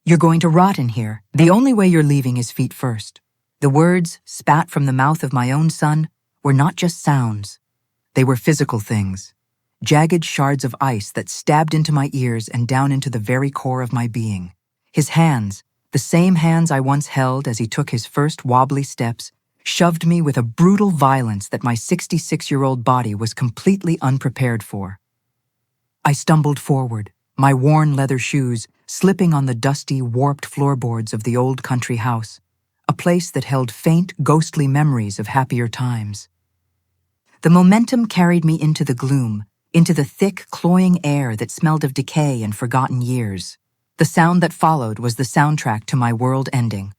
"You're going to rot in here. The only way you're leaving is feet first." The words, spat from the mouth of my own son, were not just sounds. They were physical things. Jagged shards of ice that stabbed into my ears and down into the very core of my being. His hands, the same hands I once held as he took his first wobbly steps, shoved me with a brutal violence that my 66-year-old body was completely unprepared for. I stumbled forward, my worn leather shoes slipping on the dusty, warped floorboards of the old country house, a place that held faint, ghostly memories of happier times. The momentum carried me into the gloom, into the thick, cloying air that smelled of decay and forgotten years. The sound that followed was the soundtrack to my world ending.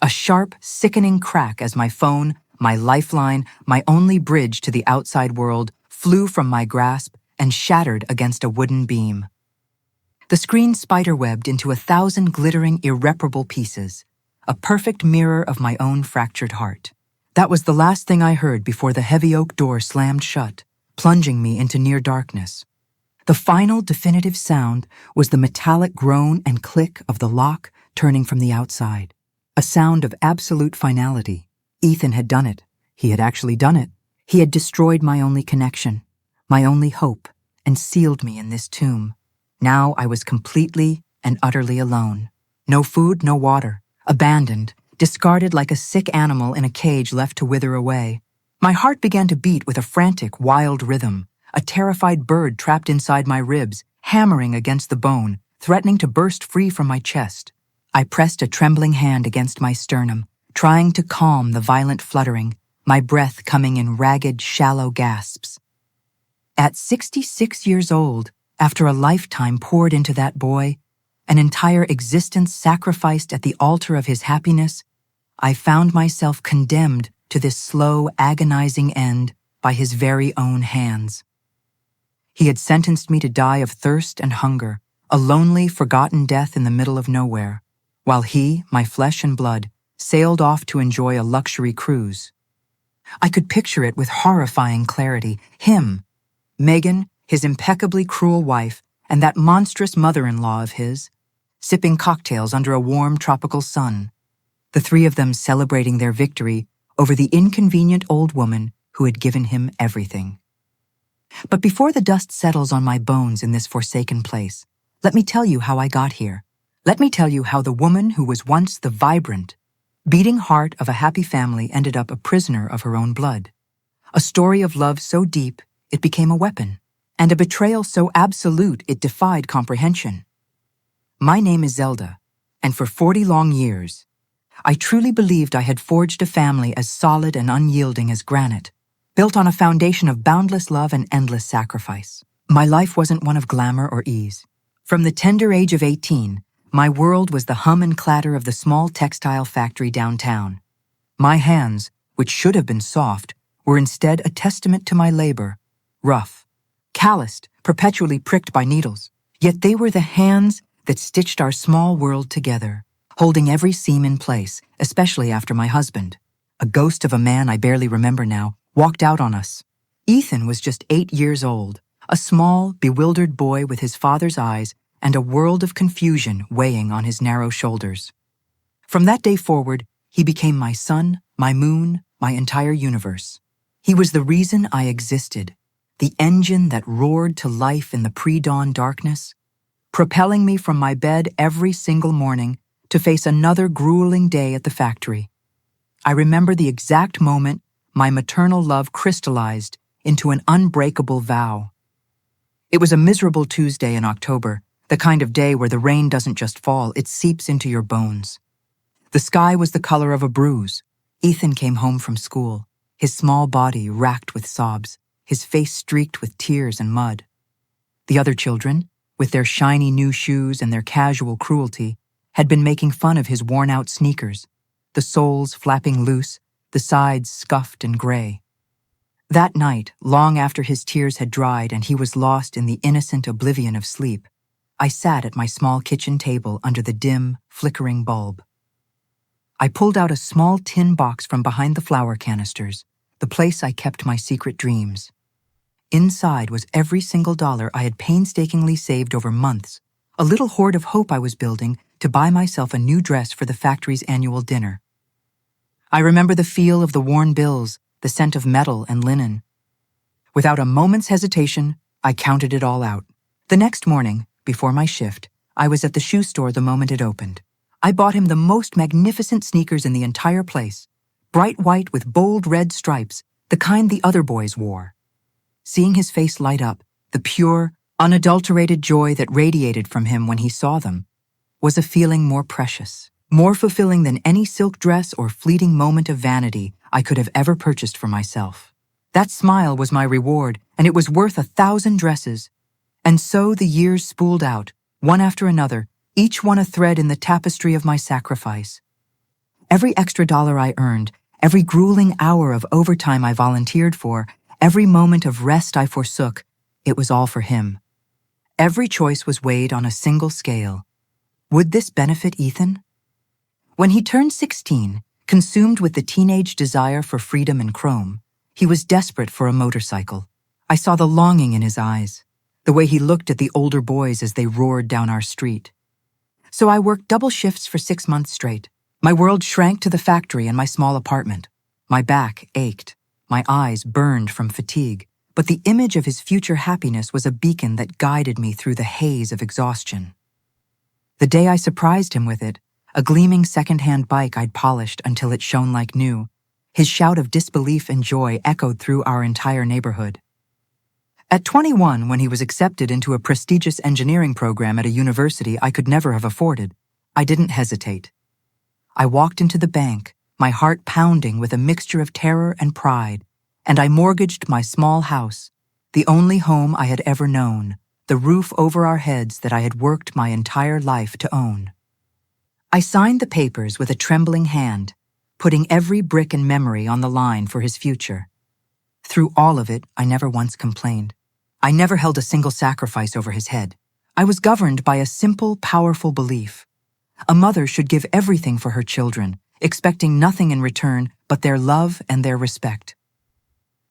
A sharp, sickening crack as my phone, my lifeline, my only bridge to the outside world, flew from my grasp and shattered against a wooden beam. The screen spiderwebbed into 1,000 glittering, irreparable pieces, a perfect mirror of my own fractured heart. That was the last thing I heard before the heavy oak door slammed shut, plunging me into near darkness. The final, definitive sound was the metallic groan and click of the lock turning from the outside. A sound of absolute finality. Ethan had done it. He had actually done it. He had destroyed my only connection, my only hope, and sealed me in this tomb. Now I was completely and utterly alone. No food, no water. Abandoned, discarded like a sick animal in a cage left to wither away. My heart began to beat with a frantic, wild rhythm, a terrified bird trapped inside my ribs, hammering against the bone, threatening to burst free from my chest. I pressed a trembling hand against my sternum, trying to calm the violent fluttering, my breath coming in ragged, shallow gasps. At 66 years old, after a lifetime poured into that boy, an entire existence sacrificed at the altar of his happiness, I found myself condemned to this slow, agonizing end by his very own hands. He had sentenced me to die of thirst and hunger, a lonely, forgotten death in the middle of nowhere, while he, my flesh and blood, sailed off to enjoy a luxury cruise. I could picture it with horrifying clarity. Him, Megan, his impeccably cruel wife, and that monstrous mother-in-law of his, sipping cocktails under a warm tropical sun, the three of them celebrating their victory over the inconvenient old woman who had given him everything. But before the dust settles on my bones in this forsaken place, let me tell you how I got here. Let me tell you how the woman who was once the vibrant, beating heart of a happy family ended up a prisoner of her own blood. A story of love so deep it became a weapon, and a betrayal so absolute it defied comprehension. My name is Zelda, and for 40 long years, I truly believed I had forged a family as solid and unyielding as granite, built on a foundation of boundless love and endless sacrifice. My life wasn't one of glamour or ease. From the tender age of 18, my world was the hum and clatter of the small textile factory downtown. My hands, which should have been soft, were instead a testament to my labor, rough, calloused, perpetually pricked by needles. Yet they were the hands that stitched our small world together, holding every seam in place, especially after my husband, a ghost of a man I barely remember now, walked out on us. Ethan was just 8 years old, a small, bewildered boy with his father's eyes and a world of confusion weighing on his narrow shoulders. From that day forward, he became my sun, my moon, my entire universe. He was the reason I existed, the engine that roared to life in the pre-dawn darkness, propelling me from my bed every single morning to face another grueling day at the factory. I remember the exact moment my maternal love crystallized into an unbreakable vow. It was a miserable Tuesday in October, the kind of day where the rain doesn't just fall, it seeps into your bones. The sky was the color of a bruise. Ethan came home from school, his small body racked with sobs, his face streaked with tears and mud. The other children, with their shiny new shoes and their casual cruelty, had been making fun of his worn-out sneakers, the soles flapping loose, the sides scuffed and gray. That night, long after his tears had dried and he was lost in the innocent oblivion of sleep, I sat at my small kitchen table under the dim, flickering bulb. I pulled out a small tin box from behind the flour canisters, the place I kept my secret dreams. Inside was every single dollar I had painstakingly saved over months, a little hoard of hope I was building to buy myself a new dress for the factory's annual dinner. I remember the feel of the worn bills, the scent of metal and linen. Without a moment's hesitation, I counted it all out. The next morning, before my shift, I was at the shoe store the moment it opened. I bought him the most magnificent sneakers in the entire place, bright white with bold red stripes, the kind the other boys wore. Seeing his face light up, the pure, unadulterated joy that radiated from him when he saw them, was a feeling more precious, more fulfilling than any silk dress or fleeting moment of vanity I could have ever purchased for myself. That smile was my reward, and it was worth 1,000 dresses. And so the years spooled out, one after another, each one a thread in the tapestry of my sacrifice. Every extra dollar I earned, every grueling hour of overtime I volunteered for, every moment of rest I forsook, it was all for him. Every choice was weighed on a single scale. Would this benefit Ethan? When he turned 16, consumed with the teenage desire for freedom and chrome, he was desperate for a motorcycle. I saw the longing in his eyes, the way he looked at the older boys as they roared down our street. So I worked double shifts for 6 months straight. My world shrank to the factory and my small apartment. My back ached. My eyes burned from fatigue. But the image of his future happiness was a beacon that guided me through the haze of exhaustion. The day I surprised him with it, a gleaming second-hand bike I'd polished until it shone like new, his shout of disbelief and joy echoed through our entire neighborhood. At 21, when he was accepted into a prestigious engineering program at a university I could never have afforded, I didn't hesitate. I walked into the bank, my heart pounding with a mixture of terror and pride, and I mortgaged my small house, the only home I had ever known, the roof over our heads that I had worked my entire life to own. I signed the papers with a trembling hand, putting every brick and memory on the line for his future. Through all of it, I never once complained. I never held a single sacrifice over his head. I was governed by a simple, powerful belief. A mother should give everything for her children, expecting nothing in return but their love and their respect.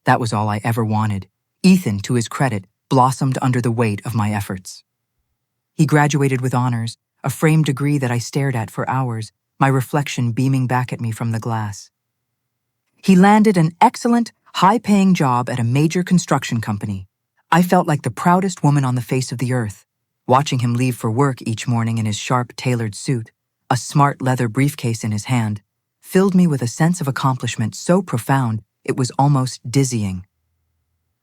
That was all I ever wanted. Ethan, to his credit, blossomed under the weight of my efforts. He graduated with honors, a framed degree that I stared at for hours, my reflection beaming back at me from the glass. He landed an excellent, high-paying job at a major construction company. I felt like the proudest woman on the face of the earth. Watching him leave for work each morning in his sharp, tailored suit, a smart leather briefcase in his hand, filled me with a sense of accomplishment so profound it was almost dizzying.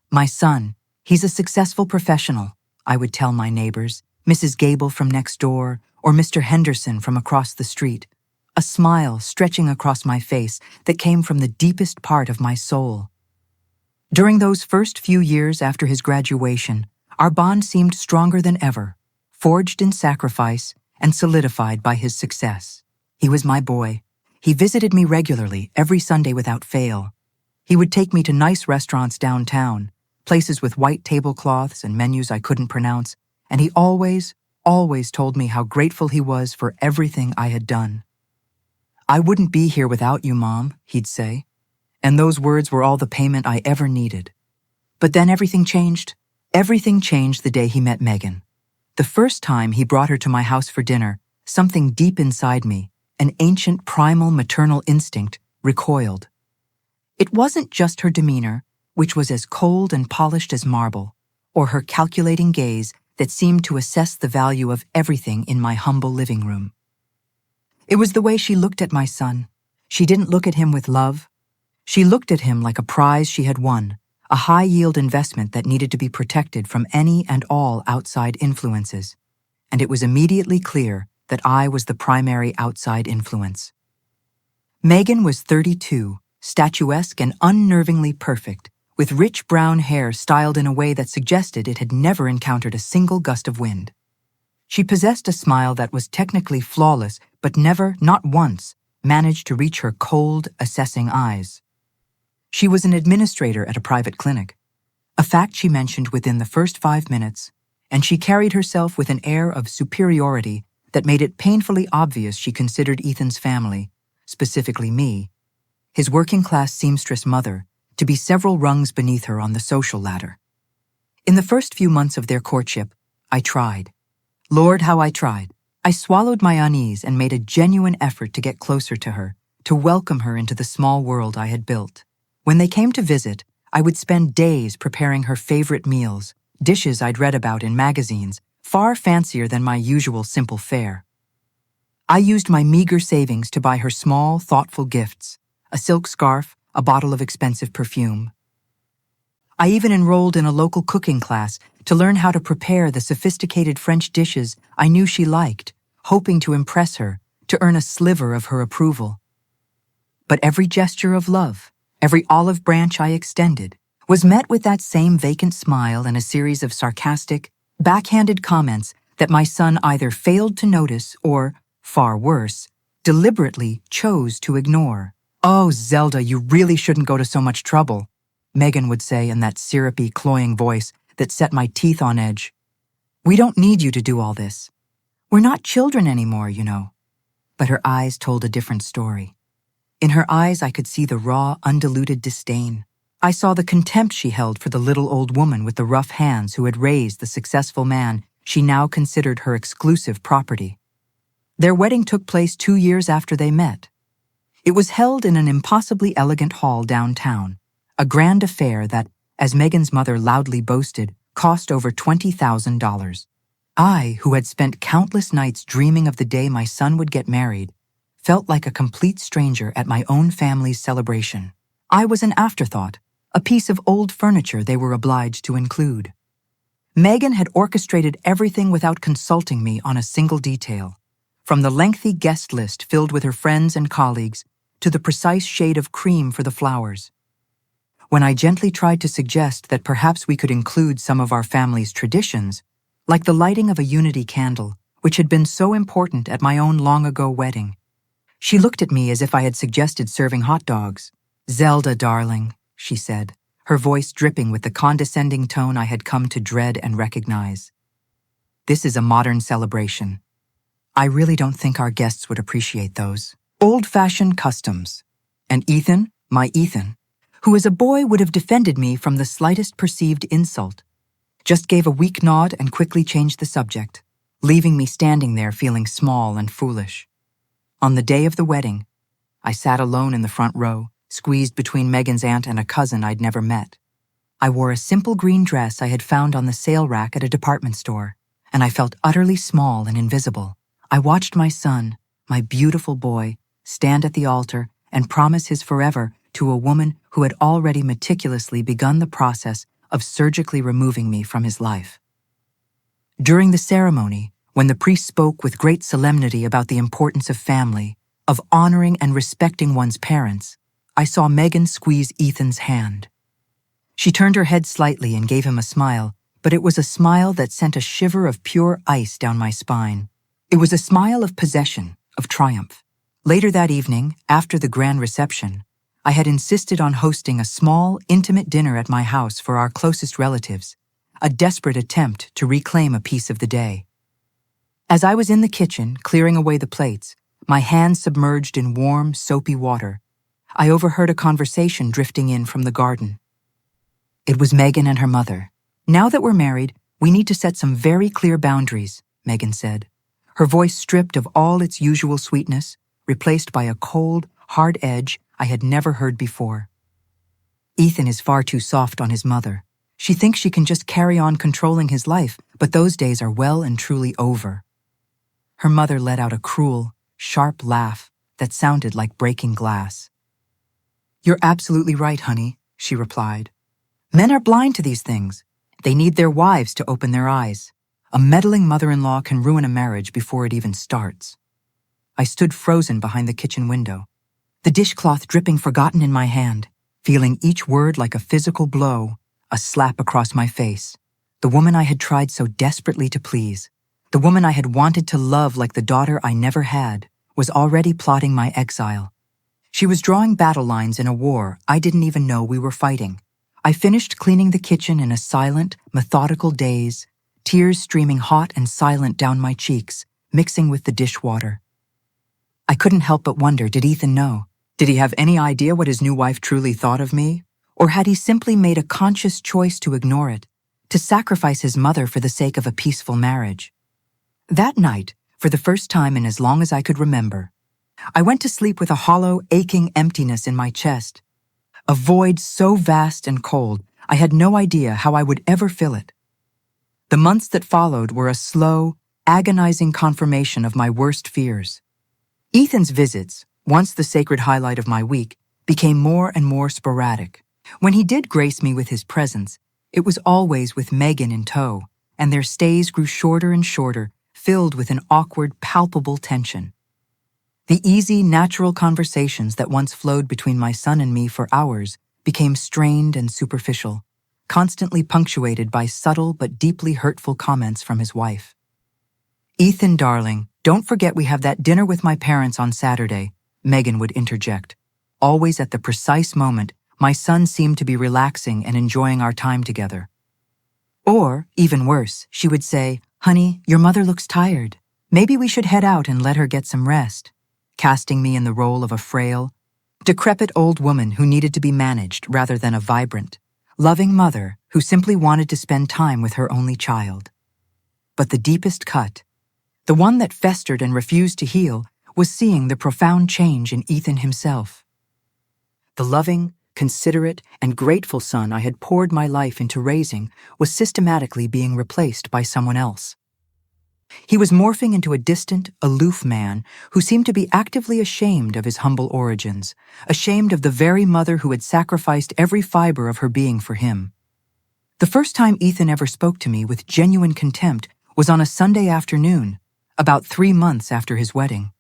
My son, he's a successful professional, I would tell my neighbors, Mrs. Gable from next door, or Mr. Henderson from across the street, a smile stretching across my face that came from the deepest part of my soul. During those first few years after his graduation, our bond seemed stronger than ever, forged in sacrifice and solidified by his success. He was my boy. He visited me regularly, every Sunday without fail. He would take me to nice restaurants downtown, places with white tablecloths and menus I couldn't pronounce, and he always told me how grateful he was for everything I had done. "I wouldn't be here without you, Mom," he'd say, and those words were all the payment I ever needed. But then everything changed. Everything changed the day he met Megan. The first time he brought her to my house for dinner, something deep inside me, an ancient primal maternal instinct, recoiled. It wasn't just her demeanor, which was as cold and polished as marble, or her calculating gaze that seemed to assess the value of everything in my humble living room. It was the way she looked at my son. She didn't look at him with love. She looked at him like a prize she had won, a high-yield investment that needed to be protected from any and all outside influences. And it was immediately clear that I was the primary outside influence. Megan was 32, statuesque and unnervingly perfect, with rich brown hair styled in a way that suggested it had never encountered a single gust of wind. She possessed a smile that was technically flawless, but never, not once, managed to reach her cold, assessing eyes. She was an administrator at a private clinic, a fact she mentioned within the first 5 minutes, and she carried herself with an air of superiority that made it painfully obvious she considered Ethan's family, specifically me, his working-class seamstress mother, to be several rungs beneath her on the social ladder. In the first few months of their courtship, I tried. Lord, how I tried. I swallowed my unease and made a genuine effort to get closer to her, to welcome her into the small world I had built. When they came to visit, I would spend days preparing her favorite meals, dishes I'd read about in magazines, far fancier than my usual simple fare. I used my meager savings to buy her small, thoughtful gifts, a silk scarf, a bottle of expensive perfume. I even enrolled in a local cooking class to learn how to prepare the sophisticated French dishes I knew she liked, hoping to impress her, to earn a sliver of her approval. But every gesture of love, every olive branch I extended, was met with that same vacant smile and a series of sarcastic, backhanded comments that my son either failed to notice or, far worse, deliberately chose to ignore. "Oh, Zelda, you really shouldn't go to so much trouble," Megan would say in that syrupy, cloying voice that set my teeth on edge. "We don't need you to do all this. We're not children anymore, you know." But her eyes told a different story. In her eyes, I could see the raw, undiluted disdain. I saw the contempt she held for the little old woman with the rough hands who had raised the successful man she now considered her exclusive property. Their wedding took place 2 years after they met. It was held in an impossibly elegant hall downtown, a grand affair that, as Megan's mother loudly boasted, cost over $20,000. I, who had spent countless nights dreaming of the day my son would get married, felt like a complete stranger at my own family's celebration. I was an afterthought, a piece of old furniture they were obliged to include. Megan had orchestrated everything without consulting me on a single detail, from the lengthy guest list filled with her friends and colleagues to the precise shade of cream for the flowers. When I gently tried to suggest that perhaps we could include some of our family's traditions, like the lighting of a unity candle, which had been so important at my own long-ago wedding, she looked at me as if I had suggested serving hot dogs. "Zelda, darling," she said, her voice dripping with the condescending tone I had come to dread and recognize. "This is a modern celebration. I really don't think our guests would appreciate those old-fashioned customs. And Ethan, my Ethan, who as a boy would have defended me from the slightest perceived insult, just gave a weak nod and quickly changed the subject, leaving me standing there feeling small and foolish. On the day of the wedding, I sat alone in the front row, squeezed between Megan's aunt and a cousin I'd never met. I wore a simple green dress I had found on the sale rack at a department store, and I felt utterly small and invisible. I watched my son, my beautiful boy, stand at the altar and promise his forever to a woman who had already meticulously begun the process of surgically removing me from his life. During the ceremony, when the priest spoke with great solemnity about the importance of family, of honoring and respecting one's parents, I saw Megan squeeze Ethan's hand. She turned her head slightly and gave him a smile, but it was a smile that sent a shiver of pure ice down my spine. It was a smile of possession, of triumph. Later that evening, after the grand reception, I had insisted on hosting a small, intimate dinner at my house for our closest relatives, a desperate attempt to reclaim a piece of the day. As I was in the kitchen, clearing away the plates, my hands submerged in warm, soapy water, I overheard a conversation drifting in from the garden. It was Megan and her mother. "Now that we're married, we need to set some very clear boundaries," Megan said, her voice stripped of all its usual sweetness, replaced by a cold, hard edge I had never heard before. "Ethan is far too soft on his mother. She thinks she can just carry on controlling his life, but those days are well and truly over." Her mother let out a cruel, sharp laugh that sounded like breaking glass. "You're absolutely right, honey," she replied. "Men are blind to these things. They need their wives to open their eyes. A meddling mother-in-law can ruin a marriage before it even starts." I stood frozen behind the kitchen window, the dishcloth dripping forgotten in my hand, feeling each word like a physical blow, a slap across my face. The woman I had tried so desperately to please, the woman I had wanted to love like the daughter I never had, was already plotting my exile. She was drawing battle lines in a war I didn't even know we were fighting. I finished cleaning the kitchen in a silent, methodical daze, tears streaming hot and silent down my cheeks, mixing with the dishwater. I couldn't help but wonder, did Ethan know? Did he have any idea what his new wife truly thought of me? Or had he simply made a conscious choice to ignore it, to sacrifice his mother for the sake of a peaceful marriage? That night, for the first time in as long as I could remember. I went to sleep with a hollow, aching emptiness in my chest, a void so vast and cold I had no idea how I would ever fill it. The months that followed were a slow, agonizing confirmation of my worst fears. Ethan's visits, once the sacred highlight of my week, became more and more sporadic. When he did grace me with his presence, it was always with Megan in tow, and their stays grew shorter and shorter, filled with an awkward, palpable tension. The easy, natural conversations that once flowed between my son and me for hours became strained and superficial, constantly punctuated by subtle but deeply hurtful comments from his wife. "Ethan, darling, don't forget we have that dinner with my parents on Saturday," Megan would interject. Always at the precise moment, my son seemed to be relaxing and enjoying our time together. Or, even worse, she would say, "Honey, your mother looks tired. Maybe we should head out and let her get some rest," casting me in the role of a frail, decrepit old woman who needed to be managed rather than a vibrant, loving mother who simply wanted to spend time with her only child. But the deepest cut, the one that festered and refused to heal, was seeing the profound change in Ethan himself. The loving, considerate, and grateful son I had poured my life into raising was systematically being replaced by someone else. He was morphing into a distant, aloof man who seemed to be actively ashamed of his humble origins, ashamed of the very mother who had sacrificed every fiber of her being for him. The first time Ethan ever spoke to me with genuine contempt was on a Sunday afternoon, about 3 months after his wedding.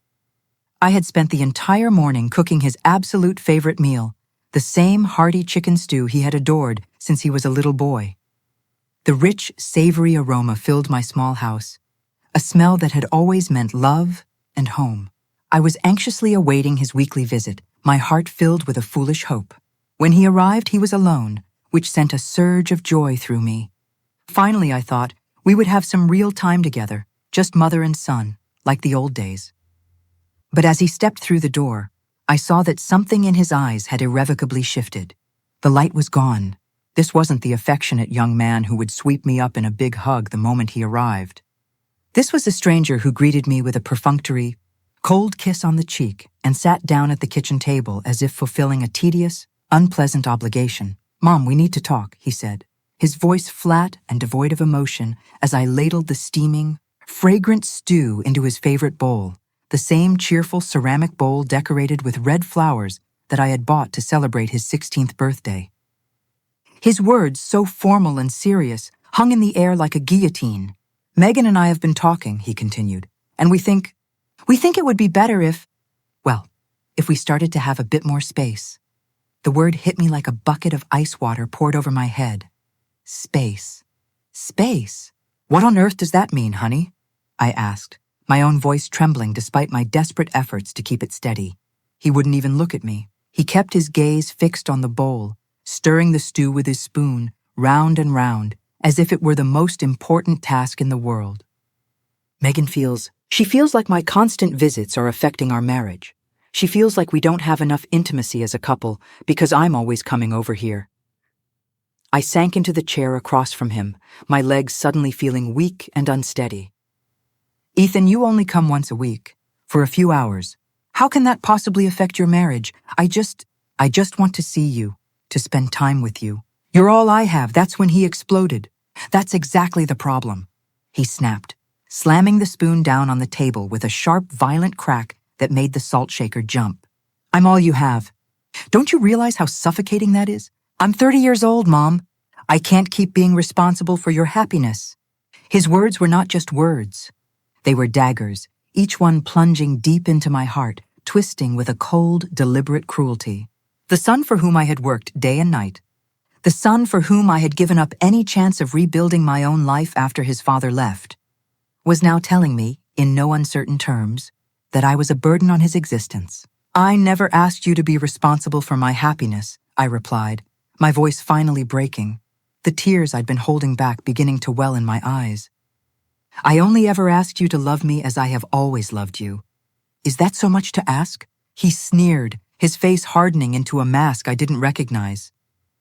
I had spent the entire morning cooking his absolute favorite meal, the same hearty chicken stew he had adored since he was a little boy. The rich, savory aroma filled my small house, a smell that had always meant love and home. I was anxiously awaiting his weekly visit, my heart filled with a foolish hope. When he arrived, he was alone, which sent a surge of joy through me. Finally, I thought, we would have some real time together, just mother and son, like the old days. But as he stepped through the door, I saw that something in his eyes had irrevocably shifted. The light was gone. This wasn't the affectionate young man who would sweep me up in a big hug the moment he arrived. This was a stranger who greeted me with a perfunctory, cold kiss on the cheek and sat down at the kitchen table as if fulfilling a tedious, unpleasant obligation. "Mom, we need to talk," he said, his voice flat and devoid of emotion as I ladled the steaming, fragrant stew into his favorite bowl, the same cheerful ceramic bowl decorated with red flowers that I had bought to celebrate his 16th birthday. His words, so formal and serious, hung in the air like a guillotine. "Megan and I have been talking," he continued, "and we think it would be better if we started to have a bit more space." The word hit me like a bucket of ice water poured over my head. Space. Space? What on earth does that mean, honey? I asked, my own voice trembling despite my desperate efforts to keep it steady. He wouldn't even look at me. He kept his gaze fixed on the bowl, stirring the stew with his spoon, round and round, as if it were the most important task in the world. "Megan feels like my constant visits are affecting our marriage. She feels like we don't have enough intimacy as a couple because I'm always coming over here." I sank into the chair across from him, my legs suddenly feeling weak and unsteady. "Ethan, you only come once a week, for a few hours. How can that possibly affect your marriage? I just want to see you, to spend time with you. You're all I have." That's when he exploded. "That's exactly the problem," he snapped, slamming the spoon down on the table with a sharp, violent crack that made the salt shaker jump. "I'm all you have. Don't you realize how suffocating that is? I'm 30 years old, Mom. I can't keep being responsible for your happiness." His words were not just words. They were daggers, each one plunging deep into my heart, twisting with a cold, deliberate cruelty. The son for whom I had worked day and night, the son for whom I had given up any chance of rebuilding my own life after his father left, was now telling me, in no uncertain terms, that I was a burden on his existence. "I never asked you to be responsible for my happiness," I replied, my voice finally breaking, the tears I'd been holding back beginning to well in my eyes. "I only ever asked you to love me as I have always loved you. Is that so much to ask?" He sneered, his face hardening into a mask I didn't recognize.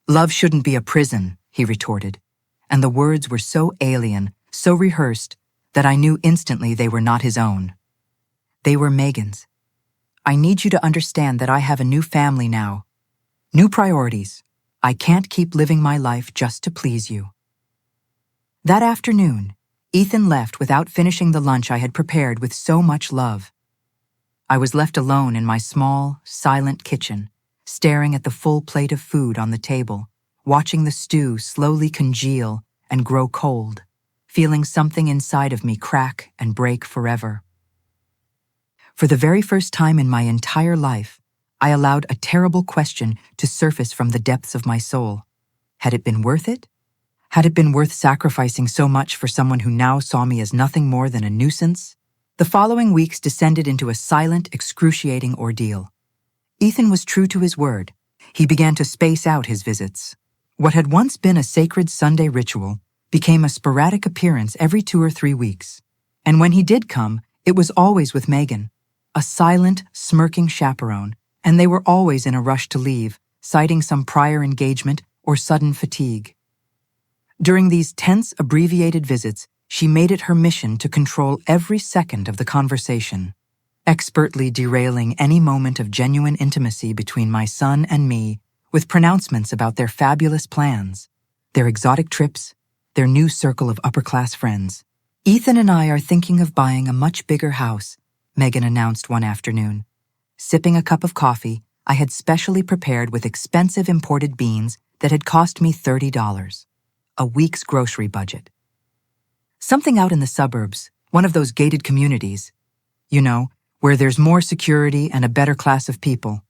"Love shouldn't be a prison," he retorted, and the words were so alien, so rehearsed, that I knew instantly they were not his own. They were Megan's. I need you to understand that I have a new family now. New priorities. I can't keep living my life just to please you. That afternoon, Ethan left without finishing the lunch I had prepared with so much love. I was left alone in my small, silent kitchen, staring at the full plate of food on the table, watching the stew slowly congeal and grow cold, feeling something inside of me crack and break forever. For the very first time in my entire life, I allowed a terrible question to surface from the depths of my soul. Had it been worth it? Had it been worth sacrificing so much for someone who now saw me as nothing more than a nuisance? The following weeks descended into a silent, excruciating ordeal. Ethan was true to his word. He began to space out his visits. What had once been a sacred Sunday ritual became a sporadic appearance every 2 or 3 weeks. And when he did come, it was always with Megan, a silent, smirking chaperone, and they were always in a rush to leave, citing some prior engagement or sudden fatigue. During these tense, abbreviated visits, she made it her mission to control every second of the conversation, expertly derailing any moment of genuine intimacy between my son and me with pronouncements about their fabulous plans, their exotic trips, their new circle of upper-class friends. Ethan and I are thinking of buying a much bigger house, Megan announced one afternoon. Sipping a cup of coffee I had specially prepared with expensive imported beans that had cost me $30, a week's grocery budget. Something out in the suburbs, one of those gated communities, where there's more security and a better class of people.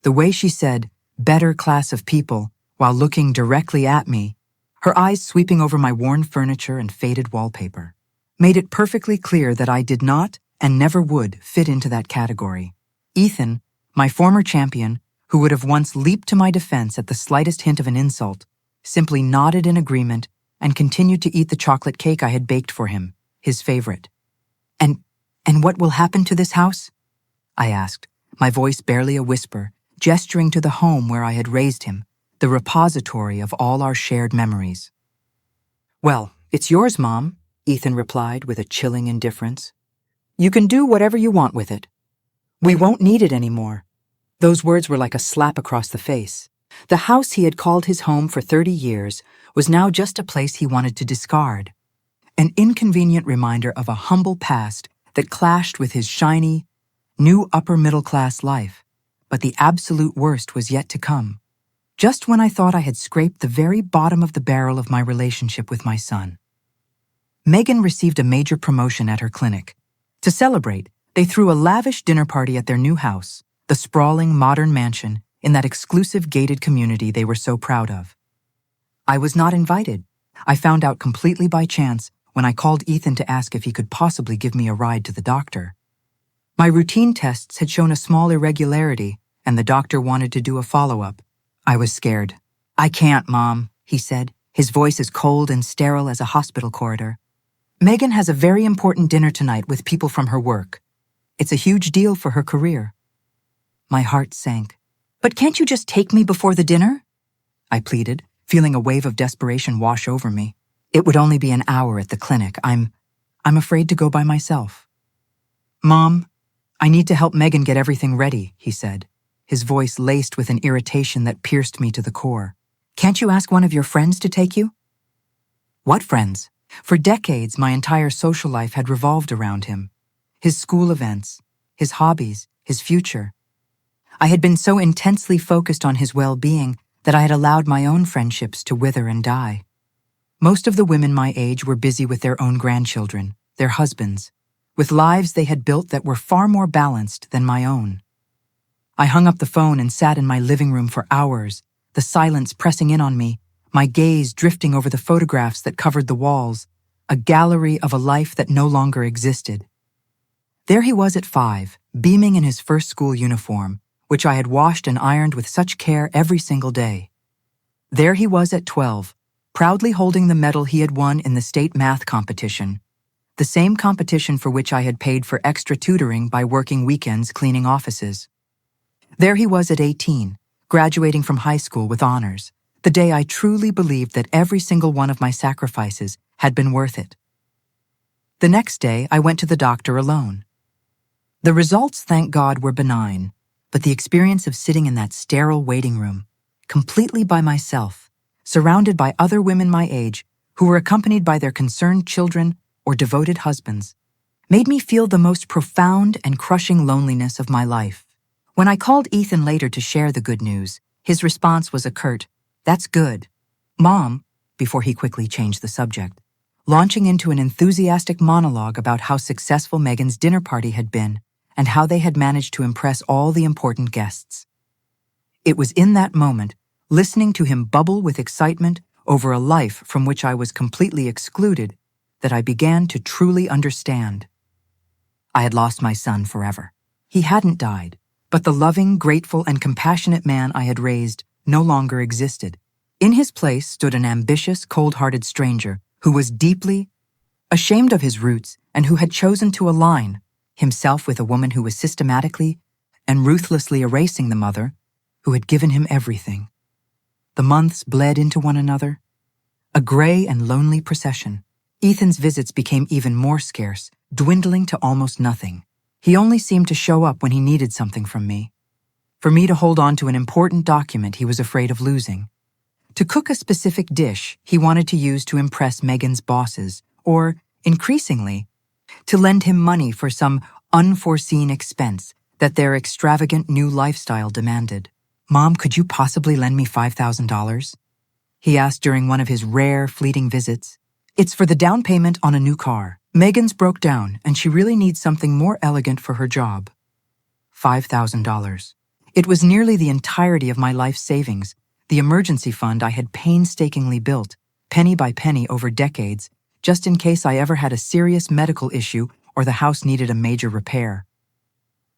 The way she said, better class of people, while looking directly at me, her eyes sweeping over my worn furniture and faded wallpaper, made it perfectly clear that I did not and never would fit into that category. Ethan, my former champion, who would have once leaped to my defense at the slightest hint of an insult, simply nodded in agreement and continued to eat the chocolate cake I had baked for him, his favorite. And what will happen to this house? I asked, my voice barely a whisper, gesturing to the home where I had raised him, the repository of all our shared memories. Well, it's yours, Mom, Ethan replied with a chilling indifference. You can do whatever you want with it. We won't need it anymore. Those words were like a slap across the face. The house he had called his home for 30 years was now just a place he wanted to discard. An inconvenient reminder of a humble past that clashed with his shiny, new upper-middle-class life. But the absolute worst was yet to come. Just when I thought I had scraped the very bottom of the barrel of my relationship with my son. Megan received a major promotion at her clinic. To celebrate, they threw a lavish dinner party at their new house, the sprawling modern mansion in that exclusive gated community they were so proud of. I was not invited. I found out completely by chance when I called Ethan to ask if he could possibly give me a ride to the doctor. My routine tests had shown a small irregularity, and the doctor wanted to do a follow-up. I was scared. I can't, Mom, he said, his voice as cold and sterile as a hospital corridor. Megan has a very important dinner tonight with people from her work. It's a huge deal for her career. My heart sank. But can't you just take me before the dinner? I pleaded, feeling a wave of desperation wash over me. It would only be an hour at the clinic. I'm afraid to go by myself. Mom, I need to help Megan get everything ready, he said, his voice laced with an irritation that pierced me to the core. Can't you ask one of your friends to take you? What friends? For decades, my entire social life had revolved around him. His school events, his hobbies, his future. I had been so intensely focused on his well-being that I had allowed my own friendships to wither and die. Most of the women my age were busy with their own grandchildren, their husbands, with lives they had built that were far more balanced than my own. I hung up the phone and sat in my living room for hours, the silence pressing in on me, my gaze drifting over the photographs that covered the walls, a gallery of a life that no longer existed. There he was at 5, beaming in his first school uniform, which I had washed and ironed with such care every single day. There he was at 12, proudly holding the medal he had won in the state math competition, the same competition for which I had paid for extra tutoring by working weekends cleaning offices. There he was at 18, graduating from high school with honors, the day I truly believed that every single one of my sacrifices had been worth it. The next day, I went to the doctor alone. The results, thank God, were benign, but the experience of sitting in that sterile waiting room, completely by myself, surrounded by other women my age who were accompanied by their concerned children or devoted husbands, made me feel the most profound and crushing loneliness of my life. When I called Ethan later to share the good news, his response was a curt, "That's good, Mom," before he quickly changed the subject, launching into an enthusiastic monologue about how successful Megan's dinner party had been and how they had managed to impress all the important guests. It was in that moment, listening to him bubble with excitement over a life from which I was completely excluded, that I began to truly understand. I had lost my son forever. He hadn't died, but the loving, grateful, and compassionate man I had raised no longer existed. In his place stood an ambitious, cold-hearted stranger who was deeply ashamed of his roots and who had chosen to align himself with a woman who was systematically and ruthlessly erasing the mother who had given him everything. The months bled into one another, a gray and lonely procession. Ethan's visits became even more scarce, dwindling to almost nothing. He only seemed to show up when he needed something from me. For me to hold on to an important document he was afraid of losing. To cook a specific dish he wanted to use to impress Megan's bosses, or, increasingly, to lend him money for some unforeseen expense that their extravagant new lifestyle demanded. "Mom, could you possibly lend me $5,000? He asked during one of his rare, fleeting visits. "It's for the down payment on a new car. Megan's broke down, and she really needs something more elegant for her job." $5,000. It was nearly the entirety of my life savings, the emergency fund I had painstakingly built, penny by penny over decades, just in case I ever had a serious medical issue or the house needed a major repair.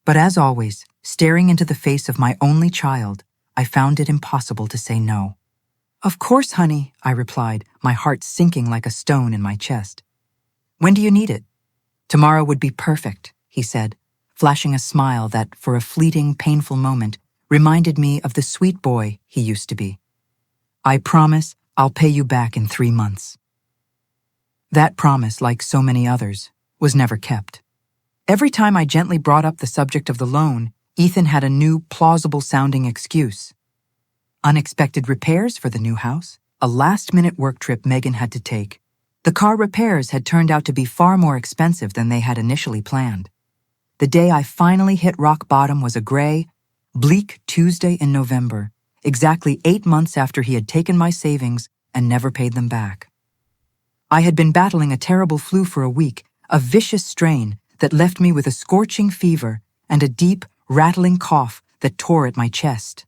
But as always, staring into the face of my only child, I found it impossible to say no. "Of course, honey," I replied, my heart sinking like a stone in my chest. "When do you need it?" "Tomorrow would be perfect," he said, flashing a smile that, for a fleeting, painful moment, reminded me of the sweet boy he used to be. "I promise I'll pay you back in 3 months." That promise, like so many others, was never kept. Every time I gently brought up the subject of the loan, Ethan had a new, plausible-sounding excuse. Unexpected repairs for the new house, a last-minute work trip Megan had to take. The car repairs had turned out to be far more expensive than they had initially planned. The day I finally hit rock bottom was a gray, bleak Tuesday in November, exactly 8 months after he had taken my savings and never paid them back. I had been battling a terrible flu for a week, a vicious strain that left me with a scorching fever and a deep, rattling cough that tore at my chest.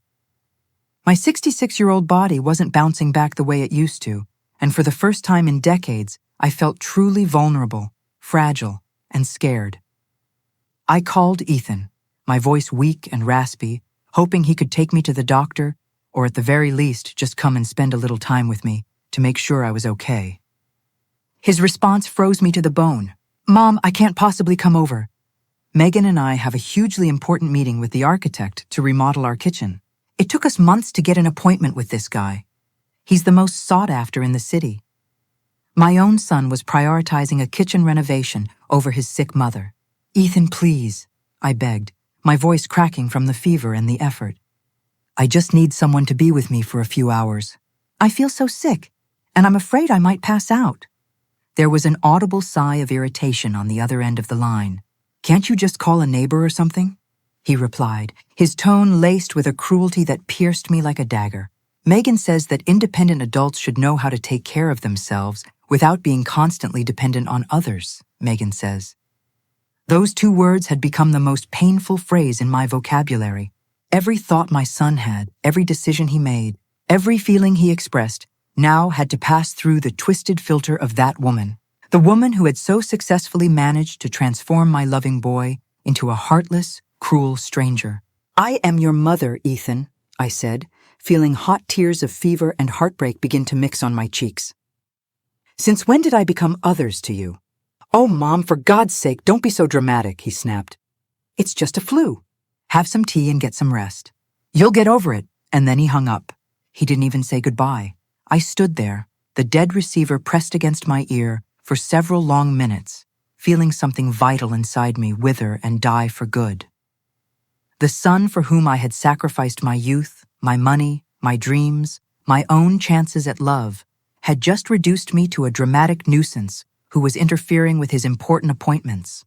My 66-year-old body wasn't bouncing back the way it used to, and for the first time in decades, I felt truly vulnerable, fragile, and scared. I called Ethan, my voice weak and raspy, hoping he could take me to the doctor, or at the very least, just come and spend a little time with me to make sure I was okay. His response froze me to the bone. "Mom, I can't possibly come over. Megan and I have a hugely important meeting with the architect to remodel our kitchen. It took us months to get an appointment with this guy. He's the most sought after in the city." My own son was prioritizing a kitchen renovation over his sick mother. "Ethan, please," I begged, my voice cracking from the fever and the effort. "I just need someone to be with me for a few hours. I feel so sick, and I'm afraid I might pass out." There was an audible sigh of irritation on the other end of the line. "Can't you just call a neighbor or something?" he replied, his tone laced with a cruelty that pierced me like a dagger. "Megan says that independent adults should know how to take care of themselves without being constantly dependent on others," Megan says. Those 2 words had become the most painful phrase in my vocabulary. Every thought my son had, every decision he made, every feeling he expressed, now had to pass through the twisted filter of that woman. The woman who had so successfully managed to transform my loving boy into a heartless, cruel stranger. "I am your mother, Ethan," I said, feeling hot tears of fever and heartbreak begin to mix on my cheeks. "Since when did I become others to you?" "Oh, Mom, for God's sake, don't be so dramatic," he snapped. "It's just a flu. Have some tea and get some rest. You'll get over it." And then he hung up. He didn't even say goodbye. I stood there, the dead receiver pressed against my ear, for several long minutes, feeling something vital inside me wither and die for good. The son for whom I had sacrificed my youth, my money, my dreams, my own chances at love, had just reduced me to a dramatic nuisance who was interfering with his important appointments.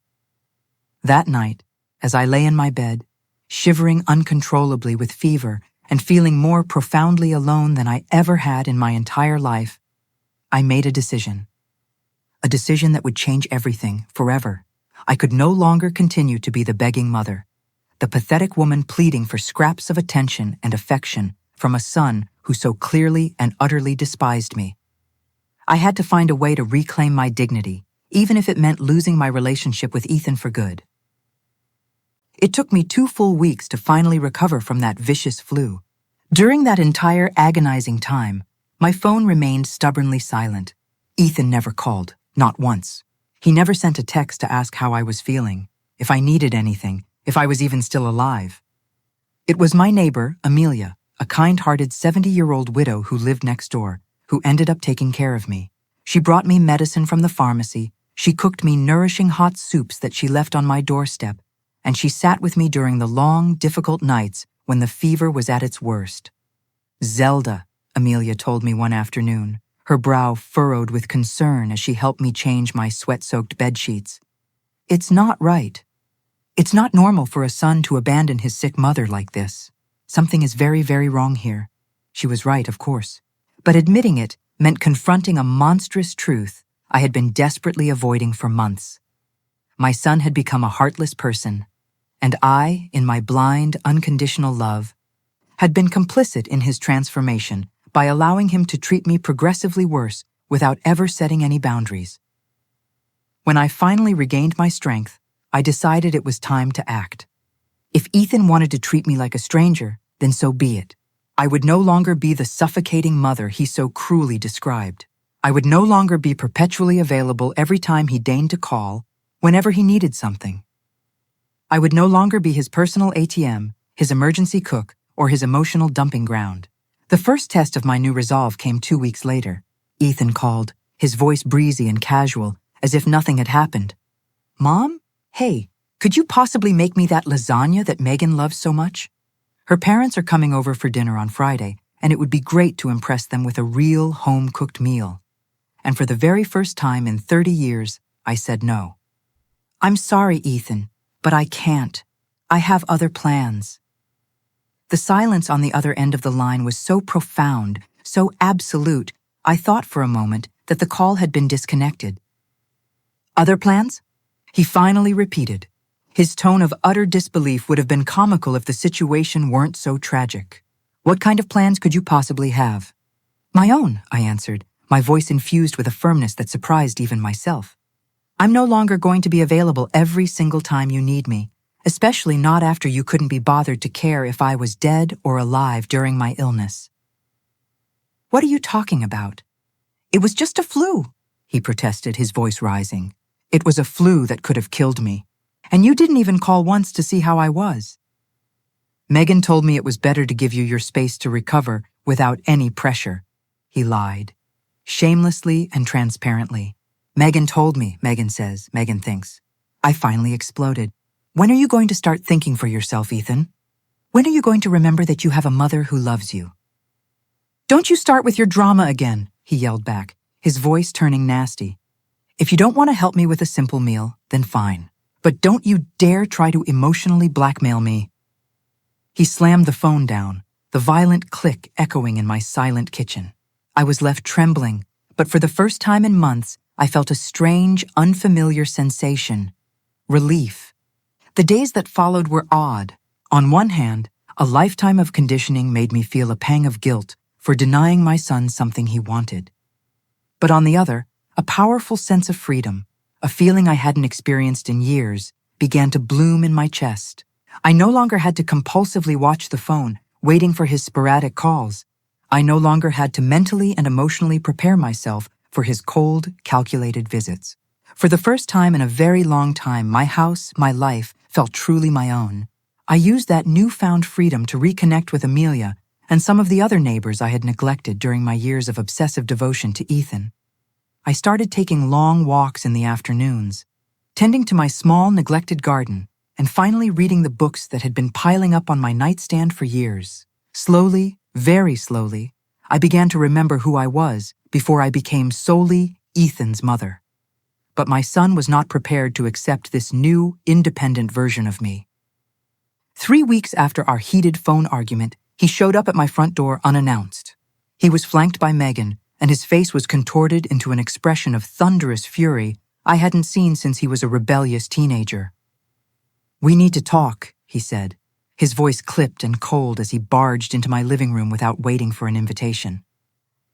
That night, as I lay in my bed, shivering uncontrollably with fever and feeling more profoundly alone than I ever had in my entire life, I made a decision. A decision that would change everything, forever. I could no longer continue to be the begging mother, the pathetic woman pleading for scraps of attention and affection from a son who so clearly and utterly despised me. I had to find a way to reclaim my dignity, even if it meant losing my relationship with Ethan for good. It took me 2 full weeks to finally recover from that vicious flu. During that entire agonizing time, my phone remained stubbornly silent. Ethan never called, not once. He never sent a text to ask how I was feeling, if I needed anything, if I was even still alive. It was my neighbor, Amelia, a kind-hearted 70-year-old widow who lived next door, who ended up taking care of me. She brought me medicine from the pharmacy, she cooked me nourishing hot soups that she left on my doorstep, and she sat with me during the long, difficult nights when the fever was at its worst. Zelda, Amelia told me one afternoon, her brow furrowed with concern as she helped me change my sweat-soaked bedsheets. It's not right. It's not normal for a son to abandon his sick mother like this. Something is very, very wrong here. She was right, of course. But admitting it meant confronting a monstrous truth I had been desperately avoiding for months. My son had become a heartless person, and I, in my blind, unconditional love, had been complicit in his transformation by allowing him to treat me progressively worse without ever setting any boundaries. When I finally regained my strength, I decided it was time to act. If Ethan wanted to treat me like a stranger, then so be it. I would no longer be the suffocating mother he so cruelly described. I would no longer be perpetually available every time he deigned to call, whenever he needed something. I would no longer be his personal ATM, his emergency cook, or his emotional dumping ground. The first test of my new resolve came 2 weeks later. Ethan called, his voice breezy and casual, as if nothing had happened. "Mom? Hey, could you possibly make me that lasagna that Megan loves so much? Her parents are coming over for dinner on Friday, and it would be great to impress them with a real home-cooked meal." And for the very first time in 30 years, I said no. "I'm sorry, Ethan, but I can't. I have other plans." The silence on the other end of the line was so profound, so absolute, I thought for a moment that the call had been disconnected. "Other plans?" he finally repeated. His tone of utter disbelief would have been comical if the situation weren't so tragic. "What kind of plans could you possibly have?" "My own," I answered, my voice infused with a firmness that surprised even myself. "I'm no longer going to be available every single time you need me, especially not after you couldn't be bothered to care if I was dead or alive during my illness." "What are you talking about?" "It was just a flu," he protested, his voice rising. "It was a flu that could have killed me. And you didn't even call once to see how I was." "Megan told me it was better to give you your space to recover without any pressure," he lied, shamelessly and transparently. "Megan told me," Megan says, Megan thinks. I finally exploded. "When are you going to start thinking for yourself, Ethan? When are you going to remember that you have a mother who loves you?" "Don't you start with your drama again," he yelled back, his voice turning nasty. "If you don't want to help me with a simple meal, then fine. But don't you dare try to emotionally blackmail me." He slammed the phone down, the violent click echoing in my silent kitchen. I was left trembling, but for the first time in months, I felt a strange, unfamiliar sensation. Relief. The days that followed were odd. On one hand, a lifetime of conditioning made me feel a pang of guilt for denying my son something he wanted. But on the other, a powerful sense of freedom, a feeling I hadn't experienced in years, began to bloom in my chest. I no longer had to compulsively watch the phone, waiting for his sporadic calls. I no longer had to mentally and emotionally prepare myself for his cold, calculated visits. For the first time in a very long time, my house, my life, felt truly my own. I used that newfound freedom to reconnect with Amelia and some of the other neighbors I had neglected during my years of obsessive devotion to Ethan. I started taking long walks in the afternoons. tending to my small, neglected garden, and finally reading the books that had been piling up on my nightstand for years. Slowly, very slowly, I began to remember who I was before I became solely Ethan's mother. But my son was not prepared to accept this new, independent version of me. 3 weeks after our heated phone argument, he showed up at my front door unannounced. He was flanked by Megan, and his face was contorted into an expression of thunderous fury I hadn't seen since he was a rebellious teenager. "We need to talk," he said, his voice clipped and cold as he barged into my living room without waiting for an invitation.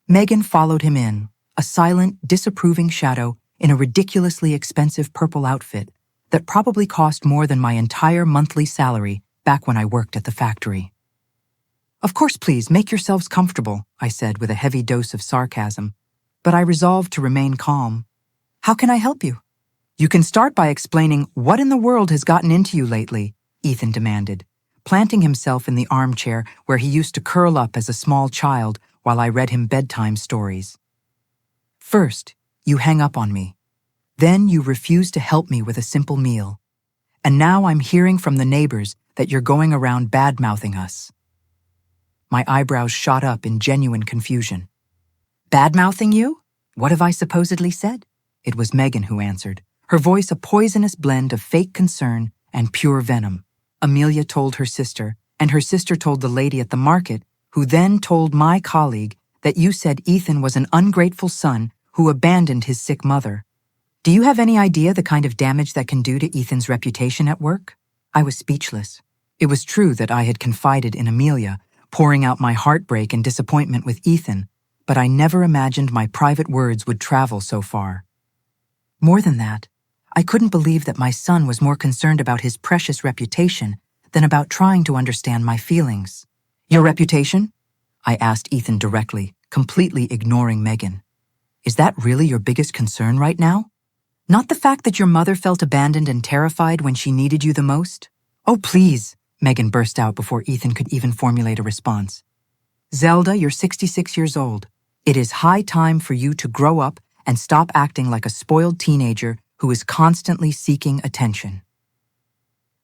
Megan followed him in, a silent, disapproving shadow in a ridiculously expensive purple outfit that probably cost more than my entire monthly salary back when I worked at the factory. "Of course, please, make yourselves comfortable," I said with a heavy dose of sarcasm, but I resolved to remain calm. "How can I help you?" "You can start by explaining what in the world has gotten into you lately," Ethan demanded, planting himself in the armchair where he used to curl up as a small child while I read him bedtime stories. "First, you hang up on me. Then you refuse to help me with a simple meal. And now I'm hearing from the neighbors that you're going around bad-mouthing us." My eyebrows shot up in genuine confusion. "Bad-mouthing you? What have I supposedly said?" It was Megan who answered, her voice a poisonous blend of fake concern and pure venom. Amelia told her sister, and her sister told the lady at the market, who then told my colleague that you said Ethan was an ungrateful son who abandoned his sick mother. Do you have any idea the kind of damage that can do to Ethan's reputation at work? I was speechless. It was true that I had confided in Amelia, pouring out my heartbreak and disappointment with Ethan, but I never imagined my private words would travel so far. More than that, I couldn't believe that my son was more concerned about his precious reputation than about trying to understand my feelings. "Your reputation?" I asked Ethan directly, completely ignoring Megan. "Is that really your biggest concern right now? Not the fact that your mother felt abandoned and terrified when she needed you the most?" "Oh, please," Megan burst out before Ethan could even formulate a response. "Zelda, you're 66 years old. It is high time for you to grow up and stop acting like a spoiled teenager who is constantly seeking attention."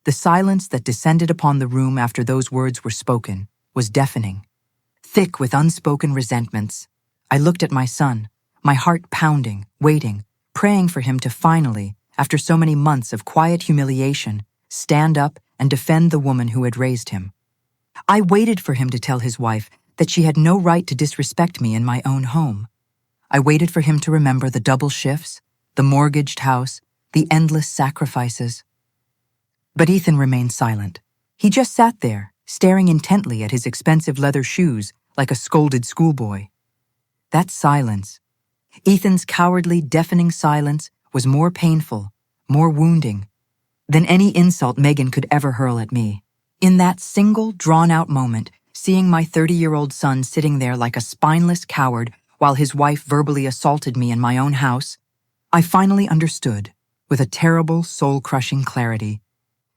The silence that descended upon the room after those words were spoken was deafening. Thick with unspoken resentments, I looked at my son, my heart pounding, waiting, praying for him to finally, after so many months of quiet humiliation, stand up and defend the woman who had raised him. I waited for him to tell his wife that she had no right to disrespect me in my own home. I waited for him to remember the double shifts, the mortgaged house, the endless sacrifices. But Ethan remained silent. He just sat there, staring intently at his expensive leather shoes like a scolded schoolboy. That silence, Ethan's cowardly, deafening silence, was more painful, more wounding, than any insult Megan could ever hurl at me. In that single, drawn-out moment, seeing my 30-year-old son sitting there like a spineless coward while his wife verbally assaulted me in my own house, I finally understood, with a terrible, soul-crushing clarity,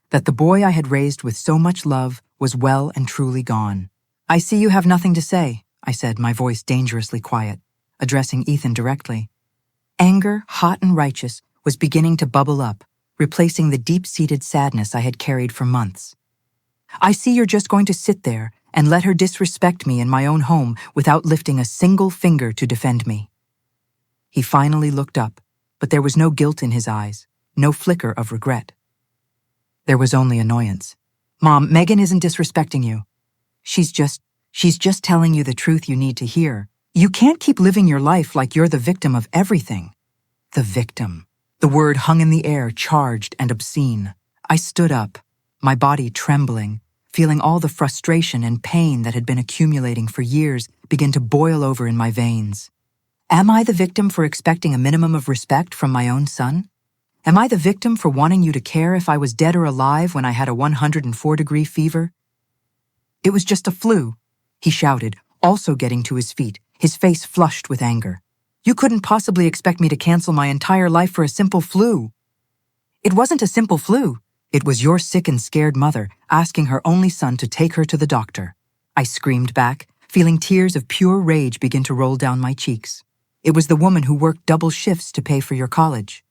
that the boy I had raised with so much love was well and truly gone. "I see you have nothing to say," I said, my voice dangerously quiet, addressing Ethan directly. Anger, hot and righteous, was beginning to bubble up, replacing the deep-seated sadness I had carried for months. "I see you're just going to sit there and let her disrespect me in my own home without lifting a single finger to defend me." He finally looked up, but there was no guilt in his eyes, no flicker of regret. There was only annoyance. "Mom, Megan isn't disrespecting you. She's just telling you the truth you need to hear. You can't keep living your life like you're the victim of everything." The victim. The word hung in the air, charged and obscene. I stood up, my body trembling, feeling all the frustration and pain that had been accumulating for years begin to boil over in my veins. Am I the victim for expecting a minimum of respect from my own son? Am I the victim for wanting you to care if I was dead or alive when I had a 104-degree fever? "It was just a flu," he shouted, also getting to his feet, his face flushed with anger. "You couldn't possibly expect me to cancel my entire life for a simple flu." "It wasn't a simple flu. It was your sick and scared mother asking her only son to take her to the doctor," I screamed back, feeling tears of pure rage begin to roll down my cheeks. "It was the woman who worked double shifts to pay for your college,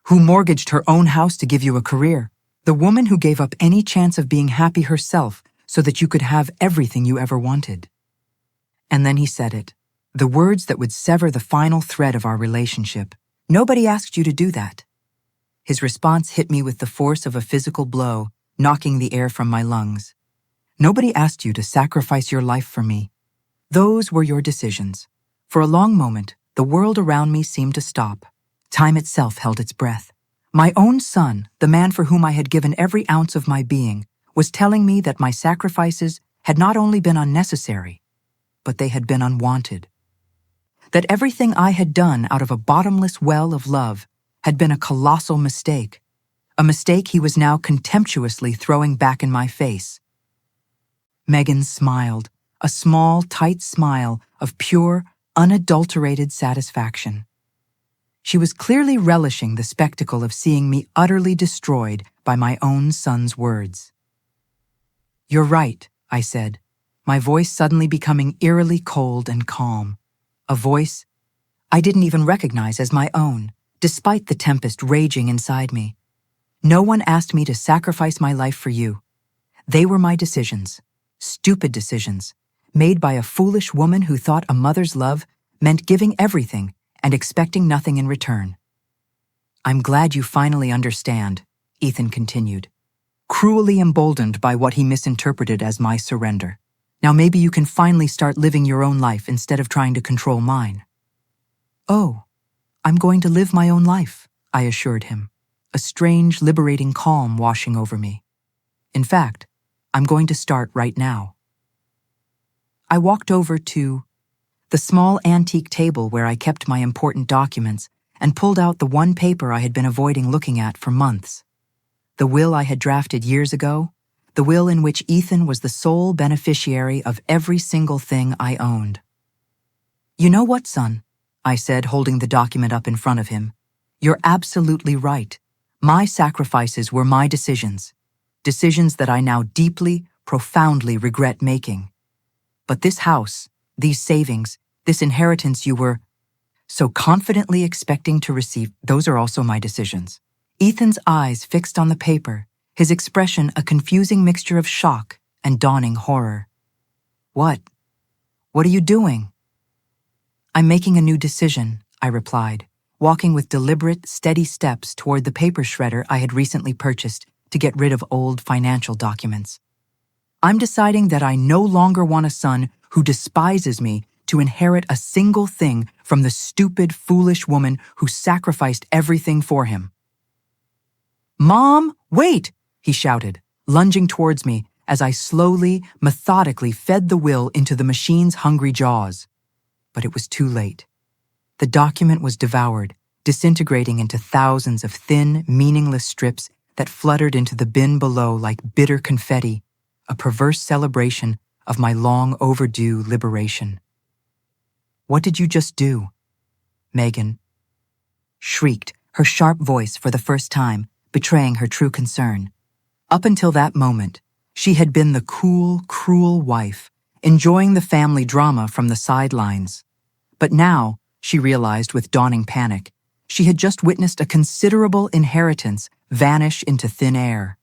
who mortgaged her own house to give you a career, the woman who gave up any chance of being happy herself so that you could have everything you ever wanted. And then he said it, the words that would sever the final thread of our relationship. Nobody asked you to do that. His response hit me with the force of a physical blow, knocking the air from my lungs. Nobody asked you to sacrifice your life for me. Those were your decisions. For a long moment, the world around me seemed to stop. Time itself held its breath. My own son, the man for whom I had given every ounce of my being, was telling me that my sacrifices had not only been unnecessary, but they had been unwanted. That everything I had done out of a bottomless well of love had been a colossal mistake, a mistake he was now contemptuously throwing back in my face. Megan smiled, a small, tight smile of pure, unadulterated satisfaction. She was clearly relishing the spectacle of seeing me utterly destroyed by my own son's words. "You're right," I said, my voice suddenly becoming eerily cold and calm, a voice I didn't even recognize as my own, despite the tempest raging inside me. No one asked me to sacrifice my life for you. They were my decisions, stupid decisions, made by a foolish woman who thought a mother's love meant giving everything and expecting nothing in return. "I'm glad you finally understand," Ethan continued, cruelly emboldened by what he misinterpreted as my surrender. "Now maybe you can finally start living your own life instead of trying to control mine." "Oh, I'm going to live my own life," I assured him, a strange, liberating calm washing over me. "In fact, I'm going to start right now." I walked over to the small antique table where I kept my important documents and pulled out the one paper I had been avoiding looking at for months. The will I had drafted years ago, the will in which Ethan was the sole beneficiary of every single thing I owned. "You know what, son?" I said, holding the document up in front of him. "You're absolutely right. My sacrifices were my decisions. Decisions that I now deeply, profoundly regret making. But this house, these savings, this inheritance you were so confidently expecting to receive, those are also my decisions." Ethan's eyes fixed on the paper, his expression a confusing mixture of shock and dawning horror. What are you doing?" "I'm making a new decision," I replied, walking with deliberate, steady steps toward the paper shredder I had recently purchased to get rid of old financial documents. "I'm deciding that I no longer want a son who despises me to inherit a single thing from the stupid, foolish woman who sacrificed everything for him." "Mom, wait!" he shouted, lunging towards me as I slowly, methodically fed the will into the machine's hungry jaws. But it was too late. The document was devoured, disintegrating into thousands of thin, meaningless strips that fluttered into the bin below like bitter confetti, a perverse celebration of my long overdue liberation. "What did you just do?" Megan shrieked, her sharp voice for the first time betraying her true concern. Up until that moment, she had been the cool, cruel wife, enjoying the family drama from the sidelines. But now, she realized with dawning panic, she had just witnessed a considerable inheritance vanish into thin air.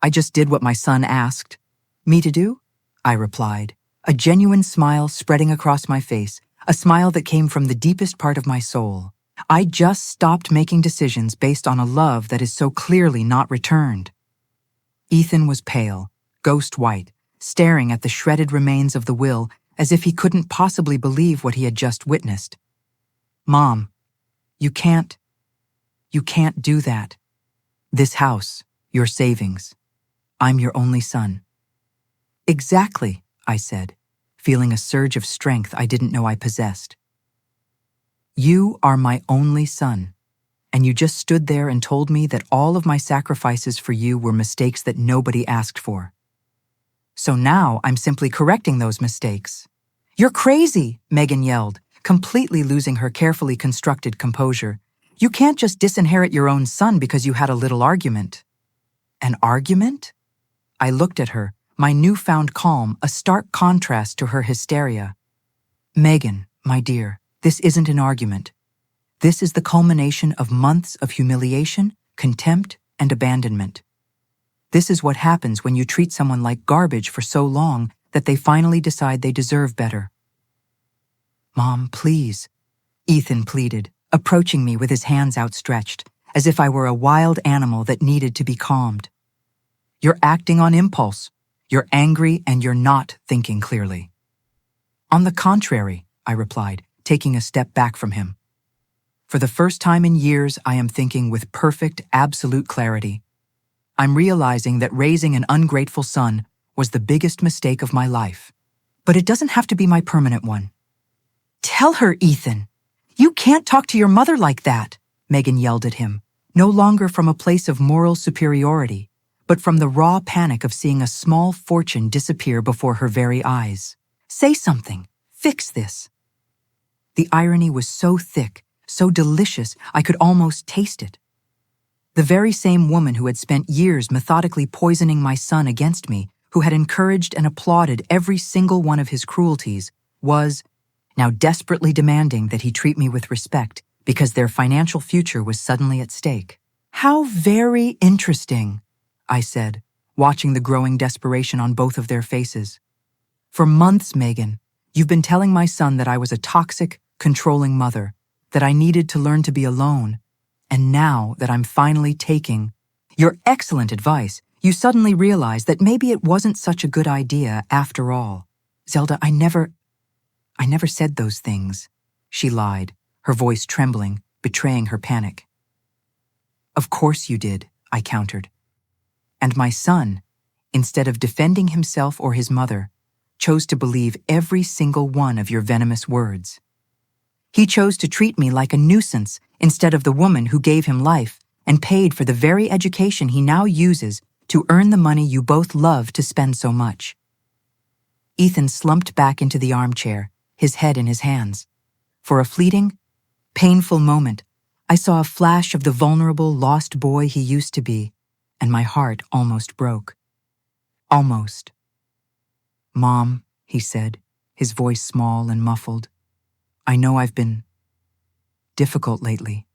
"I just did what my son asked me to do," I replied, a genuine smile spreading across my face, a smile that came from the deepest part of my soul. "I just stopped making decisions based on a love that is so clearly not returned." Ethan was pale, ghost white, staring at the shredded remains of the will as if he couldn't possibly believe what he had just witnessed. "Mom, you can't do that. This house, your savings. I'm your only son." "Exactly," I said, feeling a surge of strength I didn't know I possessed. "You are my only son, and you just stood there and told me that all of my sacrifices for you were mistakes that nobody asked for. So now I'm simply correcting those mistakes." "You're crazy," Megan yelled, completely losing her carefully constructed composure. "You can't just disinherit your own son because you had a little argument." "An argument?" I looked at her, my newfound calm a stark contrast to her hysteria. "Megan, my dear, this isn't an argument. This is the culmination of months of humiliation, contempt, and abandonment. This is what happens when you treat someone like garbage for so long that they finally decide they deserve better. Mom, please, Ethan pleaded, approaching me with his hands outstretched, as if I were a wild animal that needed to be calmed. You're acting on impulse. You're angry and you're not thinking clearly. On the contrary, I replied, taking a step back from him. For the first time in years, I am thinking with perfect, absolute clarity. I'm realizing that raising an ungrateful son was the biggest mistake of my life. But it doesn't have to be my permanent one. Tell her, Ethan. You can't talk to your mother like that, Megan yelled at him, no longer from a place of moral superiority, but from the raw panic of seeing a small fortune disappear before her very eyes. Say something. Fix this. The irony was so thick, so delicious, I could almost taste it. The very same woman who had spent years methodically poisoning my son against me, who had encouraged and applauded every single one of his cruelties, was now desperately demanding that he treat me with respect because their financial future was suddenly at stake. How very interesting, I said, watching the growing desperation on both of their faces. For months, Megan, you've been telling my son that I was a toxic, controlling mother, that I needed to learn to be alone, and now that I'm finally taking your excellent advice, you suddenly realize that maybe it wasn't such a good idea after all. Zelda, I never said those things, she lied, her voice trembling, betraying her panic. Of course you did, I countered. And my son, instead of defending himself or his mother, chose to believe every single one of your venomous words. He chose to treat me like a nuisance instead of the woman who gave him life and paid for the very education he now uses to earn the money you both love to spend so much. Ethan slumped back into the armchair, his head in his hands. For a fleeting, painful moment, I saw a flash of the vulnerable, lost boy he used to be, and my heart almost broke. Almost. Mom, he said, his voice small and muffled. I know I've been difficult lately.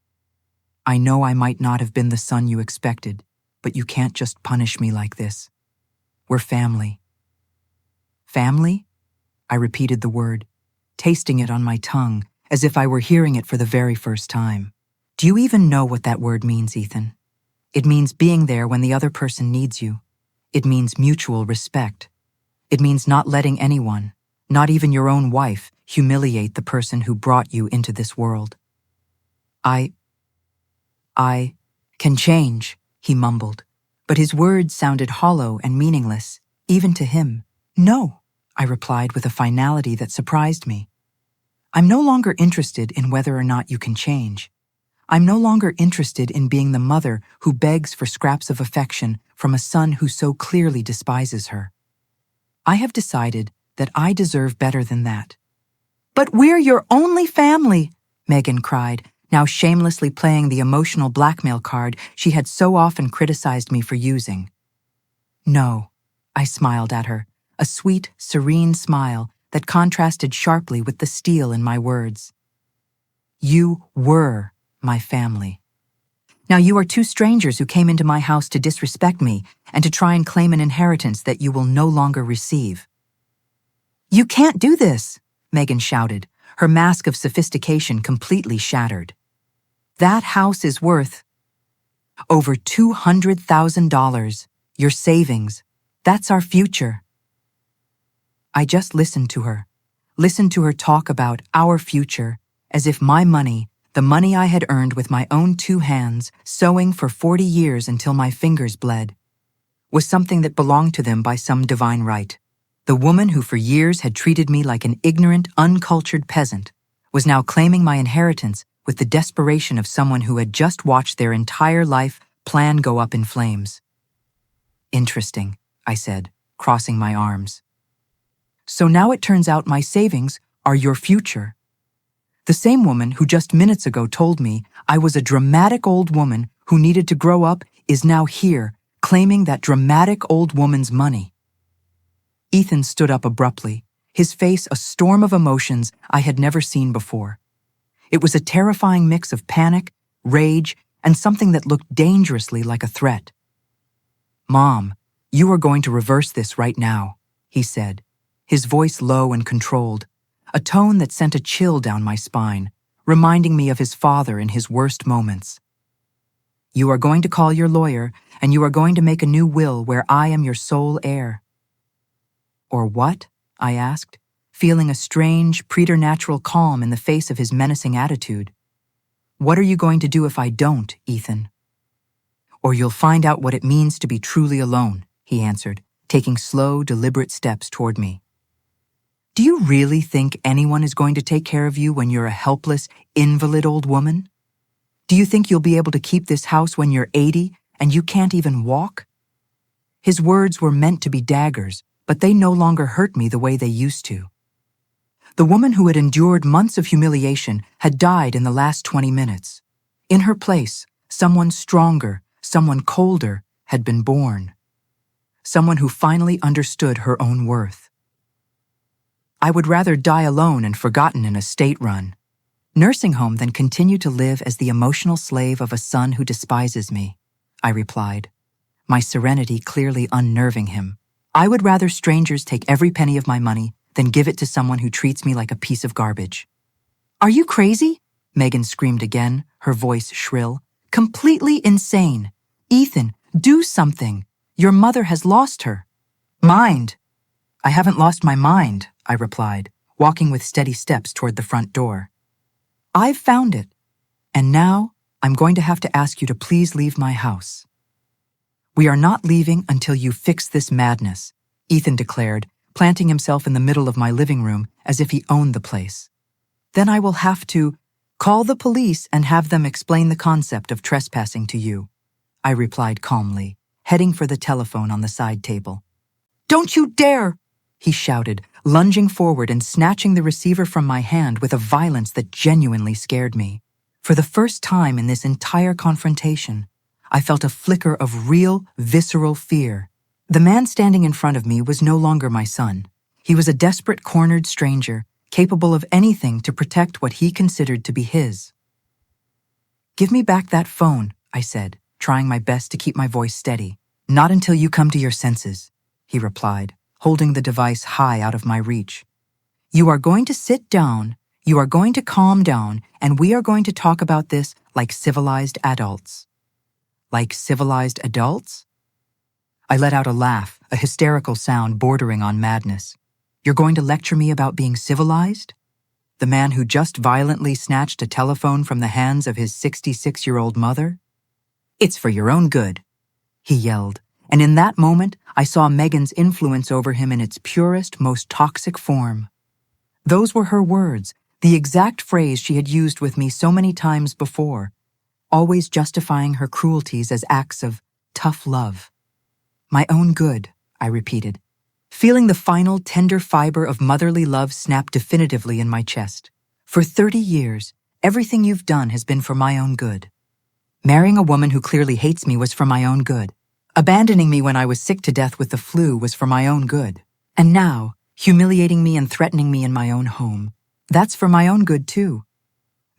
I know I might not have been the son you expected, but you can't just punish me like this. We're family. Family? I repeated the word, tasting it on my tongue as if I were hearing it for the very first time. Do you even know what that word means, Ethan? It means being there when the other person needs you. It means mutual respect. It means not letting anyone, not even your own wife, humiliate the person who brought you into this world. I can change, he mumbled, but his words sounded hollow and meaningless, even to him. No, I replied with a finality that surprised me. I'm no longer interested in whether or not you can change. I'm no longer interested in being the mother who begs for scraps of affection from a son who so clearly despises her. I have decided that I deserve better than that. But we're your only family, Megan cried, now shamelessly playing the emotional blackmail card she had so often criticized me for using. No, I smiled at her, a sweet, serene smile that contrasted sharply with the steel in my words. You were my family. Now you are two strangers who came into my house to disrespect me and to try and claim an inheritance that you will no longer receive. You can't do this, Megan shouted, her mask of sophistication completely shattered. That house is worth over $200,000, your savings. That's our future. I just listened to her talk about our future, as if my money, the money I had earned with my own 2 hands, sewing for 40 years until my fingers bled, was something that belonged to them by some divine right. The woman who for years had treated me like an ignorant, uncultured peasant was now claiming my inheritance with the desperation of someone who had just watched their entire life plan go up in flames. Interesting, I said, crossing my arms. So now it turns out my savings are your future. The same woman who just minutes ago told me I was a dramatic old woman who needed to grow up is now here, claiming that dramatic old woman's money. Ethan stood up abruptly, his face a storm of emotions I had never seen before. It was a terrifying mix of panic, rage, and something that looked dangerously like a threat. "Mom, you are going to reverse this right now," he said, his voice low and controlled, a tone that sent a chill down my spine, reminding me of his father in his worst moments. "You are going to call your lawyer, and you are going to make a new will where I am your sole heir." "Or what?" I asked, feeling a strange, preternatural calm in the face of his menacing attitude. "What are you going to do if I don't, Ethan?" "Or you'll find out what it means to be truly alone," he answered, taking slow, deliberate steps toward me. "Do you really think anyone is going to take care of you when you're a helpless, invalid old woman? Do you think you'll be able to keep this house when you're 80 and you can't even walk?" His words were meant to be daggers, but they no longer hurt me the way they used to. The woman who had endured months of humiliation had died in the last 20 minutes. In her place, someone stronger, someone colder, had been born. Someone who finally understood her own worth. I would rather die alone and forgotten in a state-run nursing home than continue to live as the emotional slave of a son who despises me, I replied, my serenity clearly unnerving him. I would rather strangers take every penny of my money than give it to someone who treats me like a piece of garbage. "Are you crazy?" Megan screamed again, her voice shrill. "Completely insane. Ethan, do something. Your mother has lost her." "Mind." "I haven't lost my mind," I replied, walking with steady steps toward the front door. "I've found it. And now I'm going to have to ask you to please leave my house." "We are not leaving until you fix this madness," Ethan declared, planting himself in the middle of my living room as if he owned the place. "Then I will have to call the police and have them explain the concept of trespassing to you," I replied calmly, heading for the telephone on the side table. "Don't you dare!" he shouted, lunging forward and snatching the receiver from my hand with a violence that genuinely scared me. For the first time in this entire confrontation, I felt a flicker of real, visceral fear. The man standing in front of me was no longer my son. He was a desperate, cornered stranger, capable of anything to protect what he considered to be his. "Give me back that phone," I said, trying my best to keep my voice steady. "Not until you come to your senses," he replied, holding the device high out of my reach. "You are going to sit down, you are going to calm down, and we are going to talk about this like civilized adults." "Like civilized adults?" I let out a laugh, a hysterical sound bordering on madness. "You're going to lecture me about being civilized? The man who just violently snatched a telephone from the hands of his 66-year-old mother? It's for your own good," he yelled, and in that moment I saw Megan's influence over him in its purest, most toxic form. Those were her words, the exact phrase she had used with me so many times before, always justifying her cruelties as acts of tough love. "My own good," I repeated, feeling the final tender fiber of motherly love snap definitively in my chest. "For 30 years, everything you've done has been for my own good. Marrying a woman who clearly hates me was for my own good. Abandoning me when I was sick to death with the flu was for my own good. And now, humiliating me and threatening me in my own home, that's for my own good too."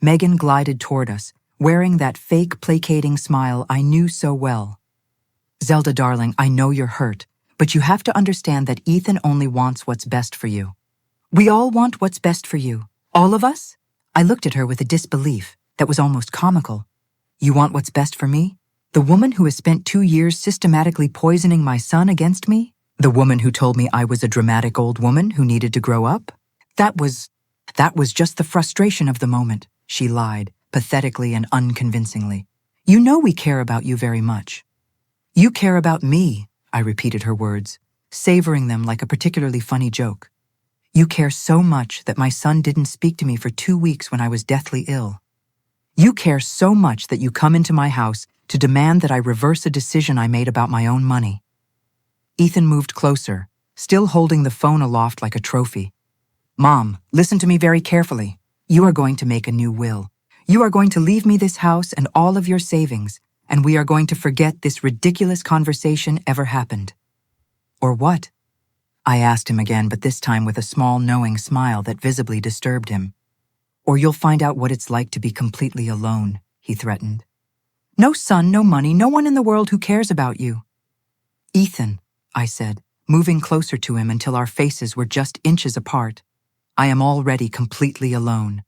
Megan glided toward us, wearing that fake, placating smile I knew so well. "Zelda, darling, I know you're hurt, but you have to understand that Ethan only wants what's best for you." "We all want what's best for you. All of us?" I looked at her with a disbelief that was almost comical. "You want what's best for me? The woman who has spent 2 years systematically poisoning my son against me? The woman who told me I was a dramatic old woman who needed to grow up? That was just the frustration of the moment," she lied, pathetically and unconvincingly. "You know we care about you very much." "You care about me," I repeated her words, savoring them like a particularly funny joke. "You care so much that my son didn't speak to me for 2 weeks when I was deathly ill. You care so much that you come into my house to demand that I reverse a decision I made about my own money." Ethan moved closer, still holding the phone aloft like a trophy. "Mom, listen to me very carefully. You are going to make a new will. You are going to leave me this house and all of your savings, and we are going to forget this ridiculous conversation ever happened." "Or what?" I asked him again, but this time with a small, knowing smile that visibly disturbed him. or you'll find out what it's like to be completely alone," he threatened. "No son, no money, no one in the world who cares about you." "Ethan," I said, moving closer to him until our faces were just inches apart, "I am already completely alone.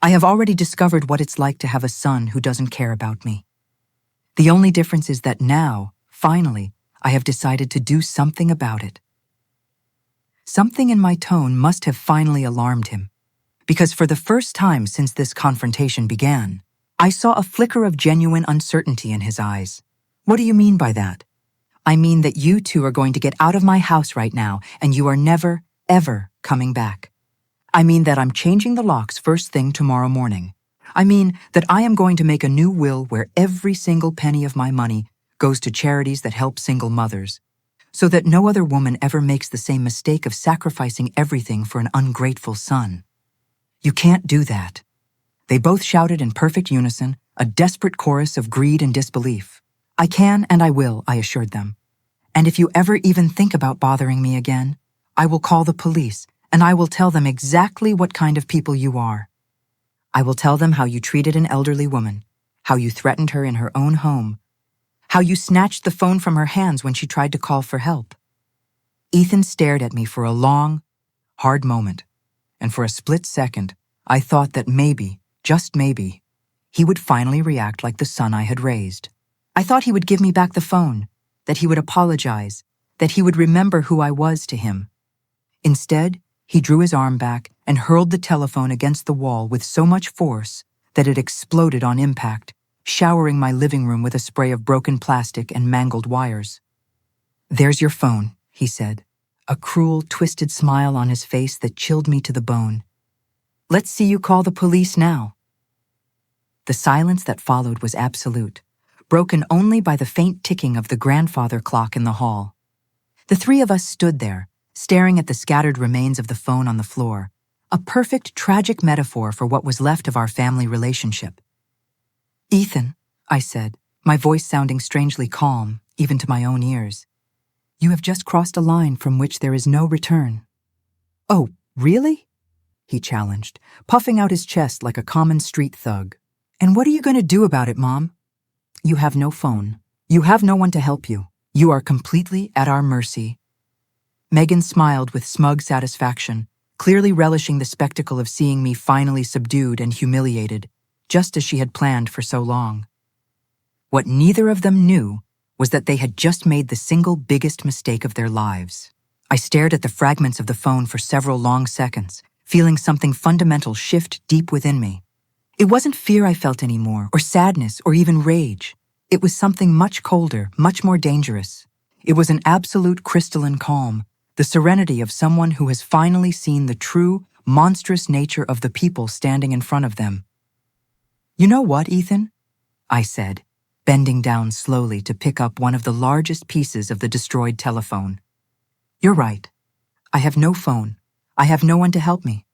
I have already discovered what it's like to have a son who doesn't care about me. The only difference is that now, finally, I have decided to do something about it." Something in my tone must have finally alarmed him, because for the first time since this confrontation began, I saw a flicker of genuine uncertainty in his eyes. "What do you mean by that?" "I mean that you two are going to get out of my house right now, and you are never, ever coming back. I mean that I'm changing the locks first thing tomorrow morning. I mean that I am going to make a new will where every single penny of my money goes to charities that help single mothers, so that no other woman ever makes the same mistake of sacrificing everything for an ungrateful son." "You can't do that." They both shouted in perfect unison, a desperate chorus of greed and disbelief. "I can and I will," I assured them. "And if you ever even think about bothering me again, I will call the police and I will tell them exactly what kind of people you are. I will tell them how you treated an elderly woman, how you threatened her in her own home, how you snatched the phone from her hands when she tried to call for help." Ethan stared at me for a long, hard moment, and for a split second, I thought that maybe, just maybe, he would finally react like the son I had raised. I thought he would give me back the phone, that he would apologize, that he would remember who I was to him. Instead, he drew his arm back and hurled the telephone against the wall with so much force that it exploded on impact, showering my living room with a spray of broken plastic and mangled wires. "There's your phone," he said, a cruel, twisted smile on his face that chilled me to the bone. "Let's see you call the police now." The silence that followed was absolute, broken only by the faint ticking of the grandfather clock in the hall. The three of us stood there, staring at the scattered remains of the phone on the floor, a perfect, tragic metaphor for what was left of our family relationship. "Ethan," I said, my voice sounding strangely calm, even to my own ears, "you have just crossed a line from which there is no return." "Oh, really?" he challenged, puffing out his chest like a common street thug. "And what are you going to do about it, Mom?" "You have no phone. You have no one to help you. You are completely at our mercy." Megan smiled with smug satisfaction, clearly relishing the spectacle of seeing me finally subdued and humiliated, just as she had planned for so long. What neither of them knew was that they had just made the single biggest mistake of their lives. I stared at the fragments of the phone for several long seconds, feeling something fundamental shift deep within me. It wasn't fear I felt anymore, or sadness, or even rage. It was something much colder, much more dangerous. It was an absolute crystalline calm, the serenity of someone who has finally seen the true, monstrous nature of the people standing in front of them. "You know what, Ethan?" I said, bending down slowly to pick up one of the largest pieces of the destroyed telephone. "You're right. I have no phone. I have no one to help me."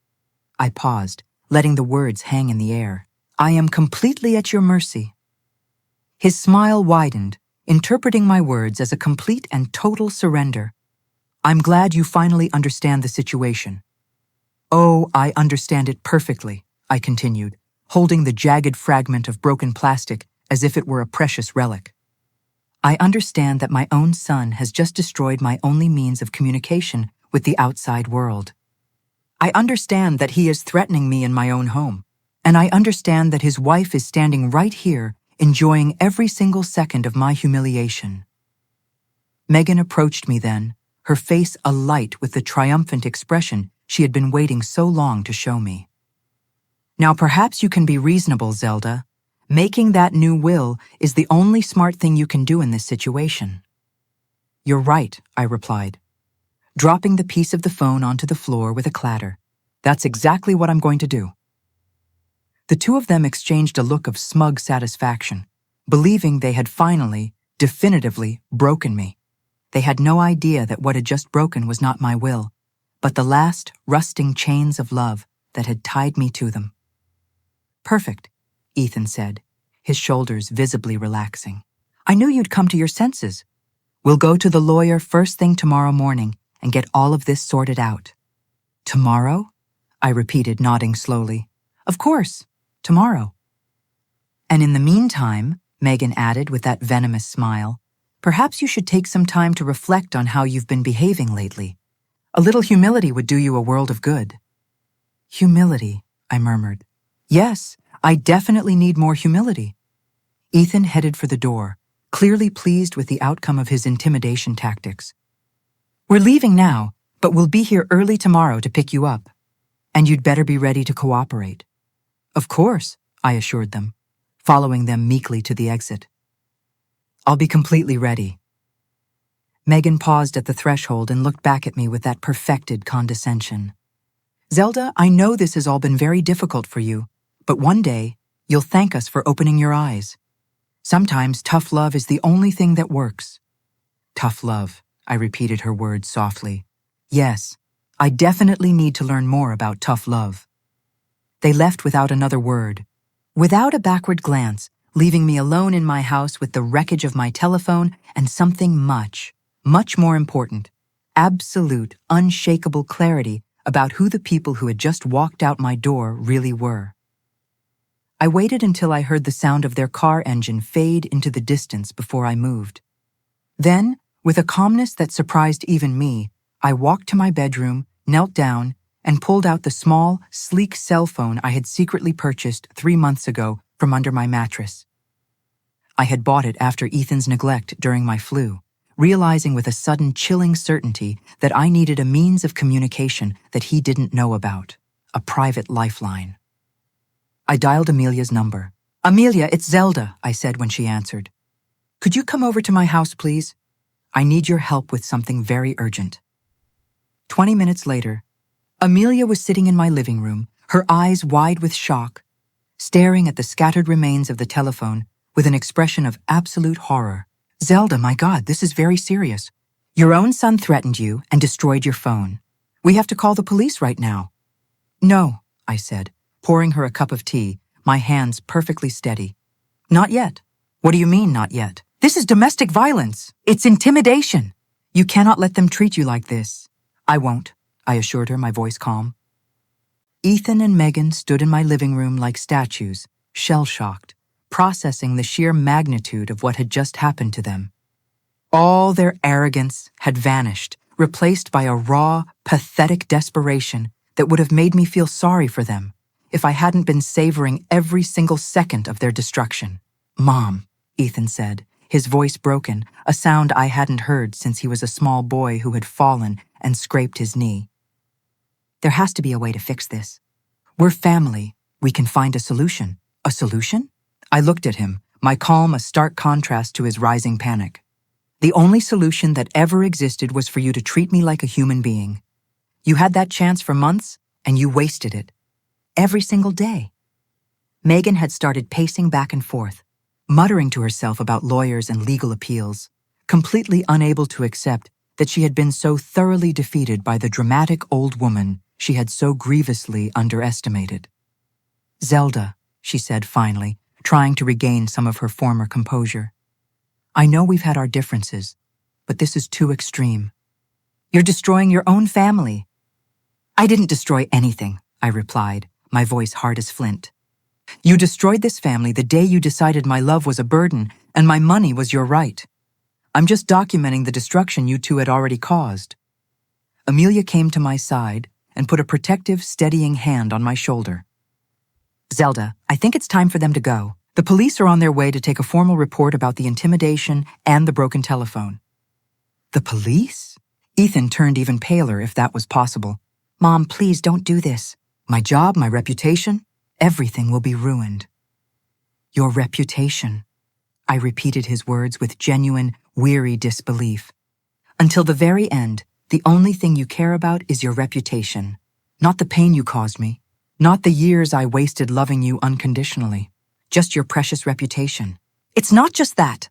I paused, letting the words hang in the air. "I am completely at your mercy." His smile widened, interpreting my words as a complete and total surrender. "I'm glad you finally understand the situation." "Oh, I understand it perfectly," I continued, holding the jagged fragment of broken plastic as if it were a precious relic. "I understand that my own son has just destroyed my only means of communication with the outside world. I understand that he is threatening me in my own home, and I understand that his wife is standing right here, enjoying every single second of my humiliation." Megan approached me then, her face alight with the triumphant expression she had been waiting so long to show me. "Now perhaps you can be reasonable, Zelda. Making that new will is the only smart thing you can do in this situation." "You're right," I replied, dropping the piece of the phone onto the floor with a clatter. "That's exactly what I'm going to do." The two of them exchanged a look of smug satisfaction, believing they had finally, definitively broken me. They had no idea that what had just broken was not my will, but the last rusting chains of love that had tied me to them. "Perfect," Ethan said, his shoulders visibly relaxing. "I knew you'd come to your senses. We'll go to the lawyer first thing tomorrow morning and get all of this sorted out." "Tomorrow?" I repeated, nodding slowly. Of course, tomorrow. And in the meantime, Megan added with that venomous smile, perhaps you should take some time to reflect on how you've been behaving lately. A little humility would do you a world of good. Humility, I murmured. Yes, I definitely need more humility. Ethan headed for the door, clearly pleased with the outcome of his intimidation tactics. We're leaving now, but we'll be here early tomorrow to pick you up. And you'd better be ready to cooperate. Of course, I assured them, following them meekly to the exit. I'll be completely ready. Megan paused at the threshold and looked back at me with that perfected condescension. Zelda, I know this has all been very difficult for you, but one day, you'll thank us for opening your eyes. Sometimes tough love is the only thing that works. Tough love, I repeated her words softly. Yes, I definitely need to learn more about tough love. They left without another word, without a backward glance, leaving me alone in my house with the wreckage of my telephone and something much more important, absolute, unshakable clarity about who the people who had just walked out my door really were. I waited until I heard the sound of their car engine fade into the distance before I moved. Then, with a calmness that surprised even me, I walked to my bedroom, knelt down, and pulled out the small, sleek cell phone I had secretly purchased 3 months ago from under my mattress. I had bought it after Ethan's neglect during my flu, realizing with a sudden chilling certainty that I needed a means of communication that he didn't know about, a private lifeline. I dialed Amelia's number. Amelia, it's Zelda, I said when she answered. Could you come over to my house, please? I need your help with something very urgent. 20 minutes later, Amelia was sitting in my living room, her eyes wide with shock, staring at the scattered remains of the telephone with an expression of absolute horror. Zelda, my God, this is very serious. Your own son threatened you and destroyed your phone. We have to call the police right now. No, I said, pouring her a cup of tea, my hands perfectly steady. Not yet. What do you mean, not yet? This is domestic violence. It's intimidation. You cannot let them treat you like this. I won't, I assured her, my voice calm. Ethan and Megan stood in my living room like statues, shell-shocked, processing the sheer magnitude of what had just happened to them. All their arrogance had vanished, replaced by a raw, pathetic desperation that would have made me feel sorry for them if I hadn't been savoring every single second of their destruction. Mom, Ethan said, his voice broken, a sound I hadn't heard since he was a small boy who had fallen and scraped his knee. There has to be a way to fix this. We're family. We can find a solution. A solution? I looked at him, my calm a stark contrast to his rising panic. The only solution that ever existed was for you to treat me like a human being. You had that chance for months, and you wasted it. Every single day. Megan had started pacing back and forth, muttering to herself about lawyers and legal appeals, completely unable to accept that she had been so thoroughly defeated by the dramatic old woman she had so grievously underestimated. Zelda, she said finally, trying to regain some of her former composure. I know we've had our differences, but this is too extreme. You're destroying your own family. I didn't destroy anything, I replied, my voice hard as flint. You destroyed this family the day you decided my love was a burden and my money was your right. I'm just documenting the destruction you two had already caused. Amelia came to my side and put a protective, steadying hand on my shoulder. Zelda, I think it's time for them to go. The police are on their way to take a formal report about the intimidation and the broken telephone. The police? Ethan turned even paler if that was possible. Mom, please don't do this. My job, my reputation, everything will be ruined. Your reputation. I repeated his words with genuine, weary disbelief. Until the very end, the only thing you care about is your reputation. Not the pain you caused me. Not the years I wasted loving you unconditionally. Just your precious reputation. It's not just that,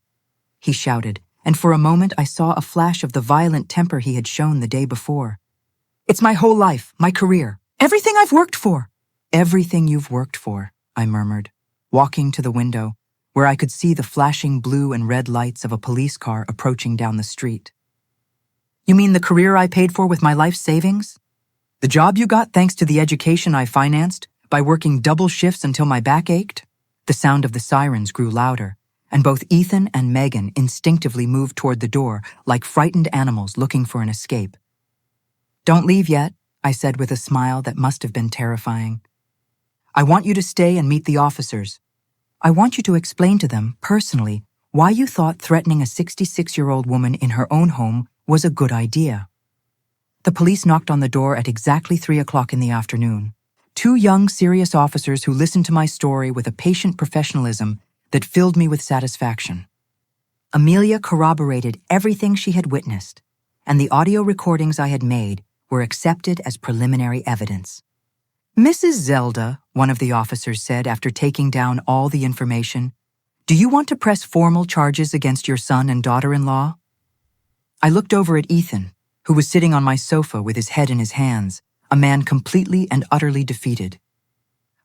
he shouted, and for a moment I saw a flash of the violent temper he had shown the day before. It's my whole life, my career, everything I've worked for. Everything you've worked for, I murmured, walking to the window, where I could see the flashing blue and red lights of a police car approaching down the street. You mean the career I paid for with my life savings? The job you got thanks to the education I financed By working double shifts until my back ached? The sound of the sirens grew louder, and both Ethan and Megan instinctively moved toward the door like frightened animals looking for an escape. "Don't leave yet," I said with a smile that must have been terrifying. "I want you to stay and meet the officers. I want you to explain to them, personally, why you thought threatening a 66-year-old woman in her own home was a good idea." The police knocked on the door at exactly 3 o'clock in the afternoon. Two young, serious officers who listened to my story with a patient professionalism that filled me with satisfaction. Amelia corroborated everything she had witnessed, and the audio recordings I had made were accepted as preliminary evidence. "Mrs. Zelda," one of the officers said after taking down all the information, "do you want to press formal charges against your son and daughter-in-law?" I looked over at Ethan, who was sitting on my sofa with his head in his hands, a man completely and utterly defeated.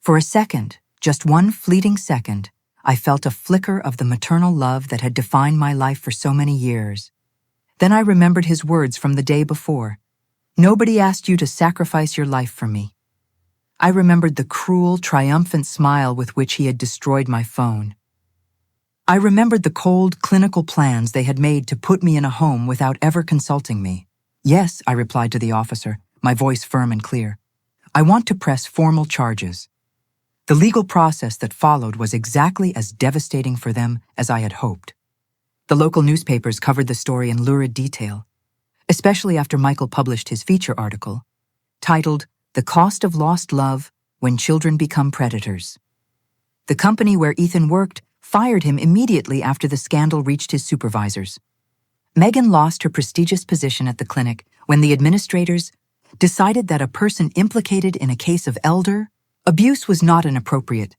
For a second, just one fleeting second, I felt a flicker of the maternal love that had defined my life for so many years. Then I remembered his words from the day before. "Nobody asked you to sacrifice your life for me." I remembered the cruel, triumphant smile with which he had destroyed my phone. I remembered the cold, clinical plans they had made to put me in a home without ever consulting me. "Yes," I replied to the officer, my voice firm and clear. "I want to press formal charges." The legal process that followed was exactly as devastating for them as I had hoped. The local newspapers covered the story in lurid detail, especially after Michael published his feature article, titled "The Cost of Lost Love When Children Become Predators." The company where Ethan worked fired him immediately after the scandal reached his supervisors. Megan lost her prestigious position at the clinic when the administrators decided that a person implicated in a case of elder abuse was not an appropriate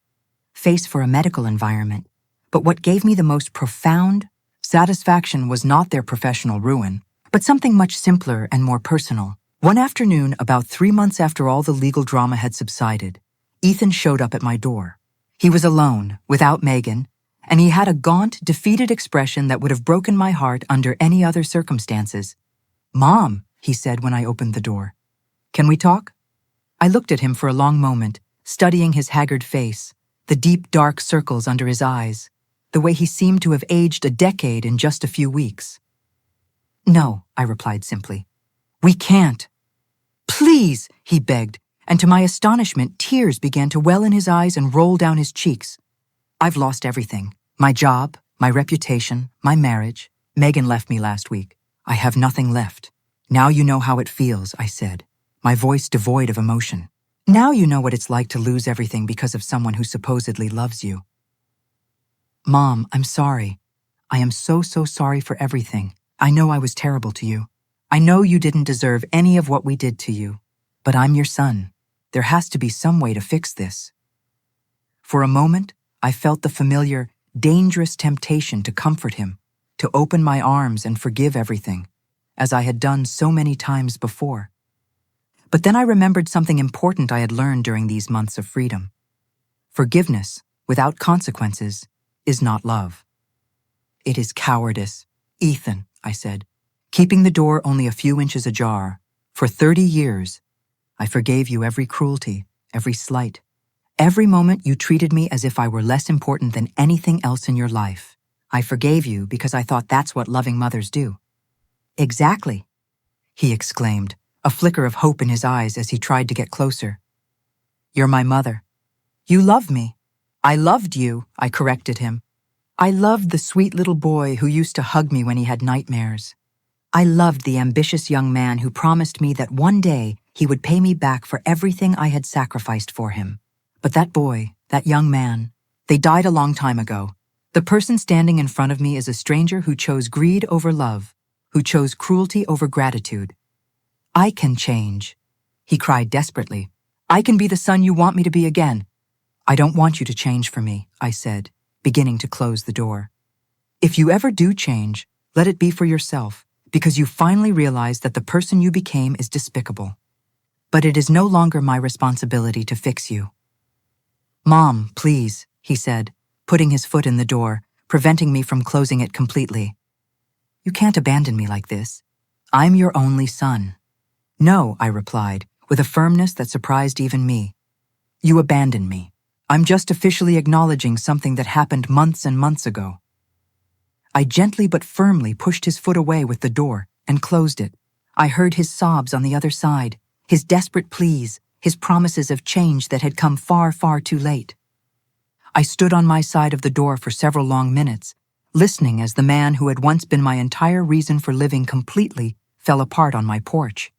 face for a medical environment. But what gave me the most profound satisfaction was not their professional ruin, but something much simpler and more personal. One afternoon, about 3 months after all the legal drama had subsided, Ethan showed up at my door. He was alone, without Megan, and he had a gaunt, defeated expression that would have broken my heart under any other circumstances. "Mom," he said when I opened the door. "Can we talk?" I looked at him for a long moment, studying his haggard face, the deep, dark circles under his eyes, the way he seemed to have aged a decade in just a few weeks. "No," I replied simply. "We can't." "Please," he begged, and to my astonishment, tears began to well in his eyes and roll down his cheeks. "I've lost everything. My job, my reputation, my marriage. Megan left me last week. I have nothing left. Now you know how it feels," I said, my voice devoid of emotion. "Now you know what it's like to lose everything because of someone who supposedly loves you." "Mom, I'm sorry. I am so sorry for everything. I know I was terrible to you. I know you didn't deserve any of what we did to you. But I'm your son. There has to be some way to fix this." For a moment, I felt the familiar, dangerous temptation to comfort him, to open my arms and forgive everything, as I had done so many times before. But then I remembered something important I had learned during these months of freedom. Forgiveness, without consequences, is not love. "It is cowardice." "Ethan," I said, keeping the door only a few inches ajar, "for 30 years, I forgave you every cruelty, every slight. Every moment you treated me as if I were less important than anything else in your life. I forgave you because I thought that's what loving mothers do." "Exactly," he exclaimed, a flicker of hope in his eyes as he tried to get closer. "You're my mother. You love me." "I loved you," I corrected him. "I loved the sweet little boy who used to hug me when he had nightmares. I loved the ambitious young man who promised me that one day he would pay me back for everything I had sacrificed for him. But that boy, that young man, they died a long time ago. The person standing in front of me is a stranger who chose greed over love, who chose cruelty over gratitude. I can change," he cried desperately. "I can be the son you want me to be again." "I don't want you to change for me," I said, beginning to close the door. "If you ever do change, let it be for yourself, because you finally realize that the person you became is despicable. But it is no longer my responsibility to fix you." "Mom, please," he said, putting his foot in the door, preventing me from closing it completely. "You can't abandon me like this. I'm your only son." "No," I replied, with a firmness that surprised even me. You abandoned me. I'm just officially acknowledging something that happened months and months ago. I gently but firmly pushed his foot away with the door and closed it. I heard his sobs on the other side, his desperate pleas, his promises of change that had come far, far too late. I stood on my side of the door for several long minutes, listening as the man who had once been my entire reason for living completely fell apart on my porch.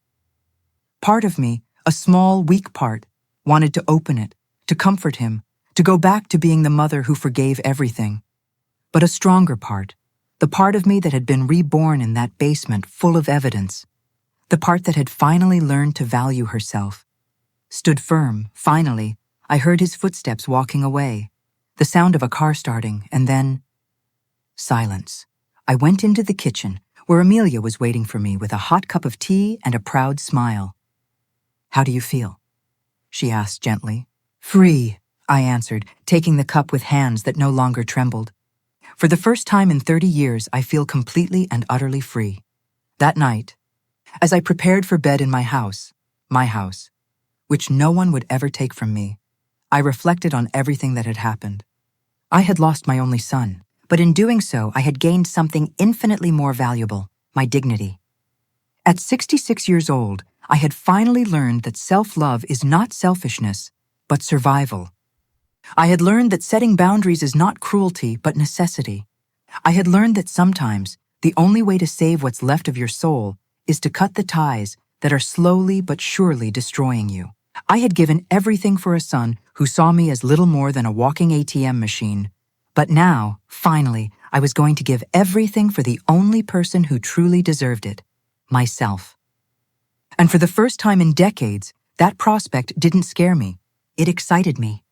Part of me, a small, weak part, wanted to open it, to comfort him, to go back to being the mother who forgave everything. But a stronger part, the part of me that had been reborn in that basement full of evidence, the part that had finally learned to value herself, stood firm. Finally, I heard his footsteps walking away, the sound of a car starting, and then silence. I went into the kitchen, where Amelia was waiting for me with a hot cup of tea and a proud smile. "How do you feel?" she asked gently. "Free," I answered, taking the cup with hands that no longer trembled. For the first time in 30 years, I feel completely and utterly free. That night, as I prepared for bed in my house, which no one would ever take from me, I reflected on everything that had happened. I had lost my only son, but in doing so, I had gained something infinitely more valuable, my dignity. At 66 years old, I had finally learned that self-love is not selfishness, but survival. I had learned that setting boundaries is not cruelty, but necessity. I had learned that sometimes the only way to save what's left of your soul is to cut the ties that are slowly but surely destroying you. I had given everything for a son who saw me as little more than a walking ATM machine. But now, finally, I was going to give everything for the only person who truly deserved it, myself. And for the first time in decades, that prospect didn't scare me. It excited me.